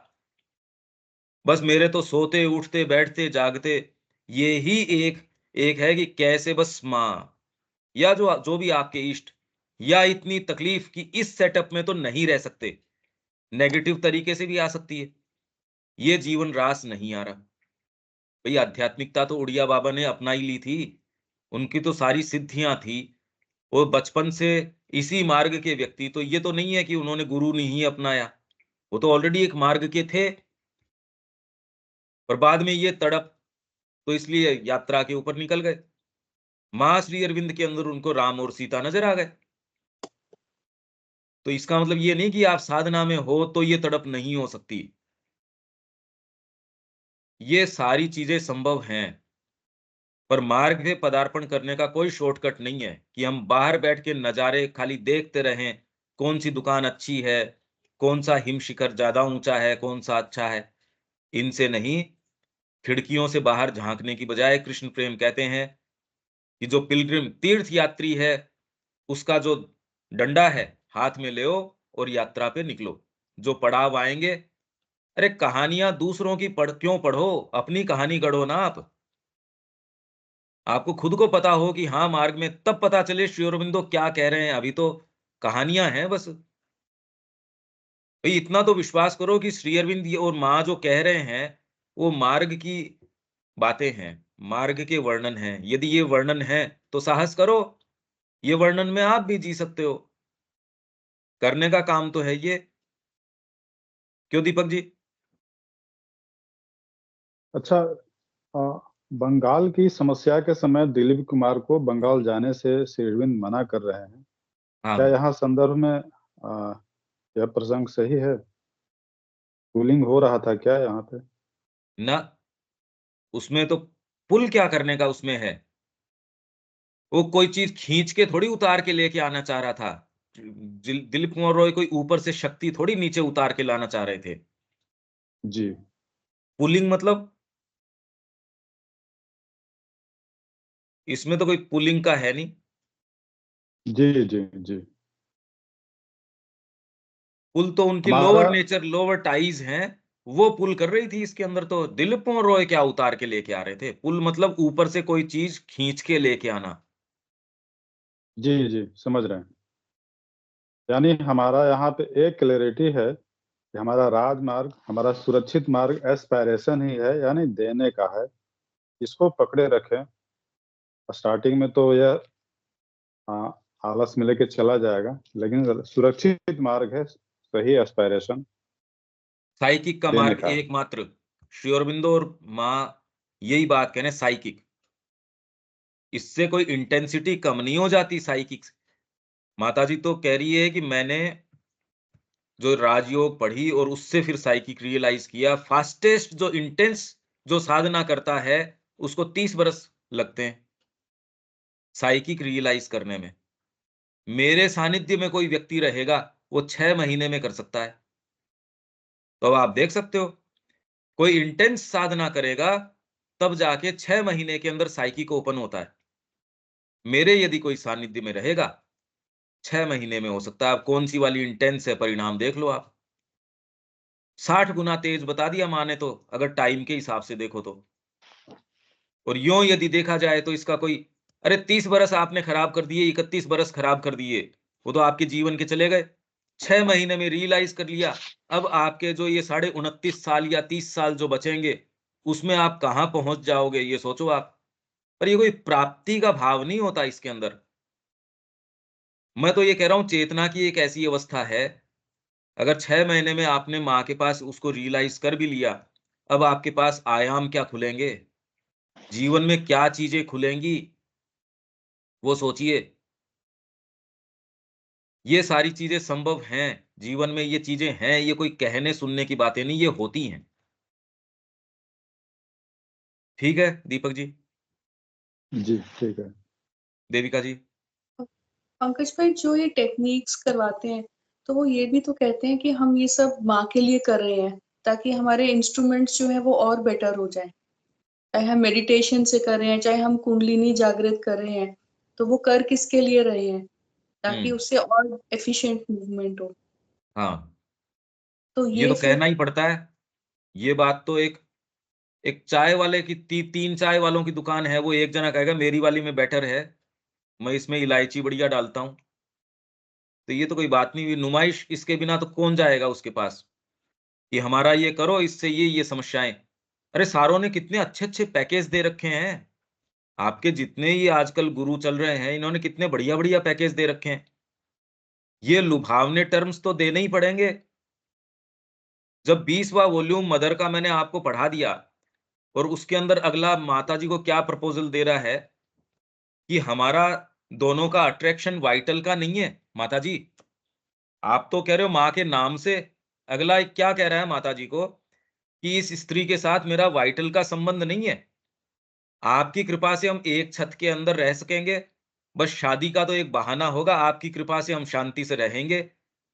बस मेरे तो सोते उठते बैठते जागते ये ही एक एक है कि कैसे बस माँ, या जो जो भी आपके इष्ट, या इतनी तकलीफ कि इस सेटअप में तो नहीं रह सकते, नेगेटिव तरीके से भी आ सकती है, ये जीवन रास नहीं आ रहा। भाई आध्यात्मिकता तो उड़िया बाबा ने अपना ही ली थी, उनकी तो सारी सिद्धियां थी, वो बचपन से इसी मार्ग के व्यक्ति, तो ये तो नहीं है कि उन्होंने गुरु नहीं अपनाया, वो तो ऑलरेडी एक मार्ग के थे। पर बाद में ये तड़प, तो इसलिए यात्रा के ऊपर निकल गए। मां श्री अरविंद के अंदर उनको राम और सीता नजर आ गए। तो इसका मतलब ये नहीं कि आप साधना में हो तो ये तड़प नहीं हो सकती। ये सारी चीजें संभव हैं, पर मार्ग पे पदार्पण करने का कोई शॉर्टकट नहीं है कि हम बाहर बैठ के नजारे खाली देखते रहें, कौन सी दुकान अच्छी है, कौन सा हिम शिखर ज्यादा ऊंचा है, कौन सा अच्छा है। इनसे नहीं, खिड़कियों से बाहर झांकने की बजाय कृष्ण प्रेम कहते हैं कि जो पिलग्रिम तीर्थ यात्री है, उसका जो डंडा है हाथ में ले और यात्रा पे निकलो। जो पड़ाव आएंगे, अरे कहानियां दूसरों की क्यों पढ़ो, अपनी कहानी गढ़ो ना आप। आपको खुद को पता हो कि हाँ मार्ग में तब पता चले श्री अरविंदो क्या कह रहे हैं, अभी तो कहानियां हैं बस। भाई इतना तो विश्वास करो कि श्री अरविंद और माँ जो कह रहे हैं वो मार्ग की बातें हैं, मार्ग के वर्णन हैं। यदि ये वर्णन है तो साहस करो, ये वर्णन में आप भी जी सकते हो। करने का काम तो है ये। क्यों दीपक जी? अच्छा, बंगाल की समस्या के समय दिलीप कुमार को बंगाल जाने से श्री अरविंद मना कर रहे हैं। क्या हाँ यहाँ संदर्भ में यह प्रसंग सही है? कूलिंग हो रहा था क्या यहाँ पे? ना, उसमें तो पुल क्या करने का उसमें है। वो कोई चीज खींच के थोड़ी उतार के लेके आना चाह रहा था। दिलीप कुमार रॉय कोई ऊपर से शक्ति थोड़ी नीचे उतार के लाना चाह रहे थे। जी पुलिंग मतलब इसमें तो कोई पुलिंग का है नहीं। जी जी जी। पुल तो उनकी हमारा, लोअर नेचर, लोअर टाइज हैं, वो पुल कर रही थी। इसके अंदर तो दिलीप कुमार रॉय क्या उतार के लेके आ रहे थे। पुल मतलब ऊपर से कोई चीज खींच के लेके आना। जी जी समझ रहे हैं। यानी हमारा यहाँ पे एक क्लैरिटी है कि हमारा राजमार्ग, हमारा सुरक्षित मार्ग एस्पायरेशन ही है, यानी देने का है। इसको पकड़े रखें। स्टार्टिंग में तो यह आलस में लेके चला जाएगा, लेकिन सुरक्षित मार्ग है, सही एस्पायरेशन साइकिक का देने मार्ग का है। एकमात्र श्री अरविंदो और माँ यही बात कहने, साइकिक। इससे कोई इंटेंसिटी कम नहीं हो जाती साइकिक से। माता जी तो कह रही है कि मैंने जो राजयोग पढ़ी और उससे फिर साइकिक रियलाइज किया, फास्टेस्ट जो इंटेंस जो साधना करता है उसको 30 बरस लगते हैं साइकिक रियलाइज करने में। मेरे सानिध्य में कोई व्यक्ति रहेगा, वो 6 महीने में कर सकता है। तो अब आप देख सकते हो, कोई इंटेंस साधना करेगा तब जाके 6 महीने के अंदर साइकिक ओपन होता है। मेरे यदि कोई सानिध्य में रहेगा 6 महीने में हो सकता है। अब कौन सी वाली इंटेंस है, परिणाम देख लो आप। 60 गुना तेज बता दिया माँ ने तो, अगर टाइम के हिसाब से देखो तो। और यूं यदि देखा जाए तो इसका कोई, अरे 30 बरस आपने खराब कर दिए, 31 बरस खराब कर दिए, वो तो आपके जीवन के चले गए। 6 महीने में रियलाइज कर लिया। अब आपके जो ये 29.5 साल या 30 साल जो बचेंगे, उसमें आप कहां पहुंच जाओगे ये सोचो आप। पर ये कोई प्राप्ति का भाव नहीं होता इसके अंदर। मैं तो ये कह रहा हूं चेतना की एक ऐसी अवस्था है, अगर 6 महीने में आपने माँ के पास उसको रियलाइज कर भी लिया, अब आपके पास आयाम क्या खुलेंगे, जीवन में क्या चीजें खुलेंगी, वो सोचिए। ये सारी चीजें संभव हैं जीवन में, ये चीजें हैं, ये कोई कहने सुनने की बातें नहीं, ये होती हैं। ठीक है दीपक जी? जी ठीक है। देविका जी? पंकज भाई, जो ये टेक्निक्स करवाते हैं तो वो ये भी तो कहते हैं कि हम ये सब माँ के लिए कर रहे हैं, ताकि हमारे इंस्ट्रूमेंट्स जो है वो और बेटर हो जाए। चाहे हम मेडिटेशन से कर रहे हैं, चाहे हम कुंडलिनी जागृत कर रहे हैं, तो वो कर किसके लिए रहे हैं? ताकि हम्म। उससे और एफिशिएंट मूवमेंट हो। हाँ, तो ये ये तो फिर कहना ही पड़ता है। ये बात तो एक एक चाय वाले की 3 चाय वालों की दुकान है, वो एक जना कहेगा मेरी वाली में बेटर है, मैं इसमें इलायची बढ़िया डालता हूँ। तो ये तो कोई बात नहीं हुई। नुमाइश इसके बिना तो कौन जाएगा उसके पास कि हमारा ये करो, इससे ये समस्याएं। अरे सारों ने कितने अच्छे अच्छे पैकेज दे रखे हैं। आपके जितने ही आजकल गुरु चल रहे हैं, इन्होंने कितने बढ़िया बढ़िया पैकेज दे रखे हैं। ये लुभावने टर्म्स तो देने ही पड़ेंगे। जब 20वां वॉल्यूम मदर का मैंने आपको पढ़ा दिया और उसके अंदर अगला माता जी को क्या प्रपोजल दे रहा है कि हमारा दोनों का अट्रैक्शन वाइटल का नहीं है माता जी। आप तो कह रहे हो माँ के नाम से, अगला क्या कह रहा है माता जी को कि इस स्त्री के साथ मेरा वाइटल का संबंध नहीं है। आपकी कृपा से हम एक छत के अंदर रह सकेंगे, बस शादी का तो एक बहाना होगा, आपकी कृपा से हम शांति से रहेंगे।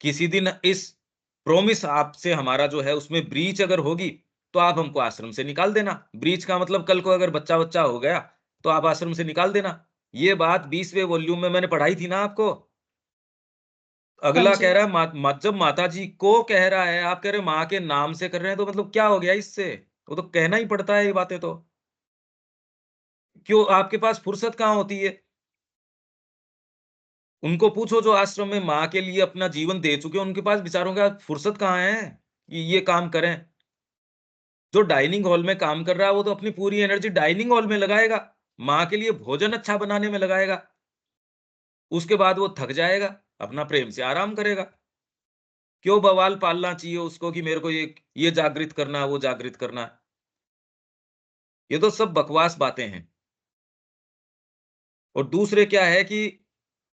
किसी दिन इस प्रॉमिस आपसे हमारा जो है उसमें ब्रीच अगर होगी तो आप हमको आश्रम से निकाल देना। ब्रीच का मतलब कल को अगर बच्चा हो गया तो आप आश्रम से निकाल देना। ये बात 20वें वॉल्यूम में मैंने पढ़ाई थी ना आपको। हाँ अगला जी। कह रहा है जब माता जी को कह रहा है, आप कह रहे हो माँ के नाम से कर रहे हैं, तो मतलब क्या हो गया इससे? वो तो कहना ही पड़ता है ये बातें तो। क्यों आपके पास फुर्सत कहाँ होती है? उनको पूछो जो आश्रम में माँ के लिए अपना जीवन दे चुके हैं, उनके पास बेचारों का फुर्सत कहाँ है कि ये काम करें। जो डाइनिंग हॉल में काम कर रहा है वो तो अपनी पूरी एनर्जी डाइनिंग हॉल में लगाएगा, माँ के लिए भोजन अच्छा बनाने में लगाएगा। उसके बाद वो थक जाएगा, अपना प्रेम से आराम करेगा। क्यों बवाल पालना चाहिए उसको कि मेरे को ये जागृत करना है, वो जागृत करना है। ये तो सब बकवास बातें हैं। और दूसरे क्या है कि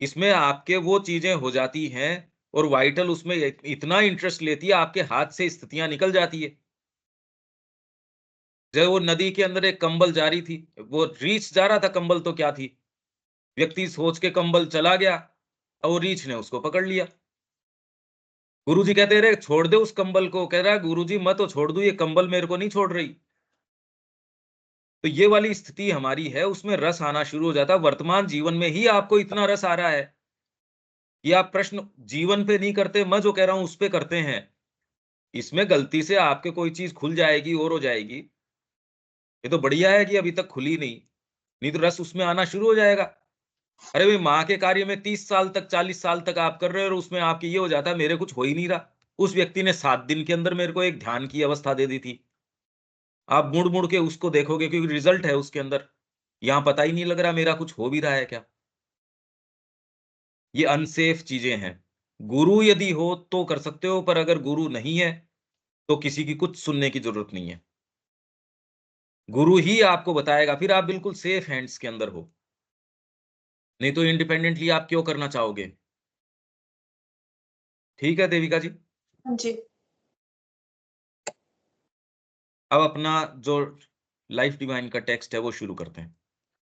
इसमें आपके वो चीजें हो जाती हैं और वाइटल उसमें इतना इंटरेस्ट लेती है, आपके हाथ से स्थितियां निकल जाती है। जब वो नदी के अंदर एक कंबल जा रही थी, वो रीछ जा रहा था, कंबल तो क्या थी, व्यक्ति सोच के कंबल चला गया और वो रीछ ने उसको पकड़ लिया। गुरुजी कहते रहे छोड़ दे उस कंबल को, कह रहा है गुरुजी मैं तो छोड़ दूं, ये कंबल मेरे को नहीं छोड़ रही। तो ये वाली स्थिति हमारी है, उसमें रस आना शुरू हो जाता है। वर्तमान जीवन में ही आपको इतना रस आ रहा है कि आप प्रश्न जीवन पे नहीं करते, मैं जो कह रहा हूं उस पे करते हैं। इसमें गलती से आपके कोई चीज खुल जाएगी और हो जाएगी, ये तो बढ़िया है कि अभी तक खुली नहीं तो रस उसमें आना शुरू हो जाएगा। अरे भाई माँ के कार्य में 30 साल तक 40 साल तक आप कर रहे हो और उसमें आपकी ये हो जाता है मेरे कुछ हो ही नहीं रहा। उस व्यक्ति ने 7 दिन के अंदर मेरे को एक ध्यान की अवस्था दे दी थी। आप मुड़ मुड़ के उसको देखोगे क्योंकि रिजल्ट है उसके अंदर। यहाँ पता ही नहीं लग रहा मेरा कुछ हो भी रहा है क्या। ये अनसेफ चीजें हैं। गुरु यदि हो तो कर सकते हो, पर अगर गुरु नहीं है तो किसी की कुछ सुनने की जरूरत नहीं है। गुरु ही आपको बताएगा, फिर आप बिल्कुल सेफ हैंड्स के अंदर हो। नहीं तो इंडिपेंडेंटली आप क्यों करना चाहोगे? ठीक है देविका जी। हाँ जी। अब अपना जो लाइफ डिवाइन का टेक्स्ट है वो शुरू करते हैं।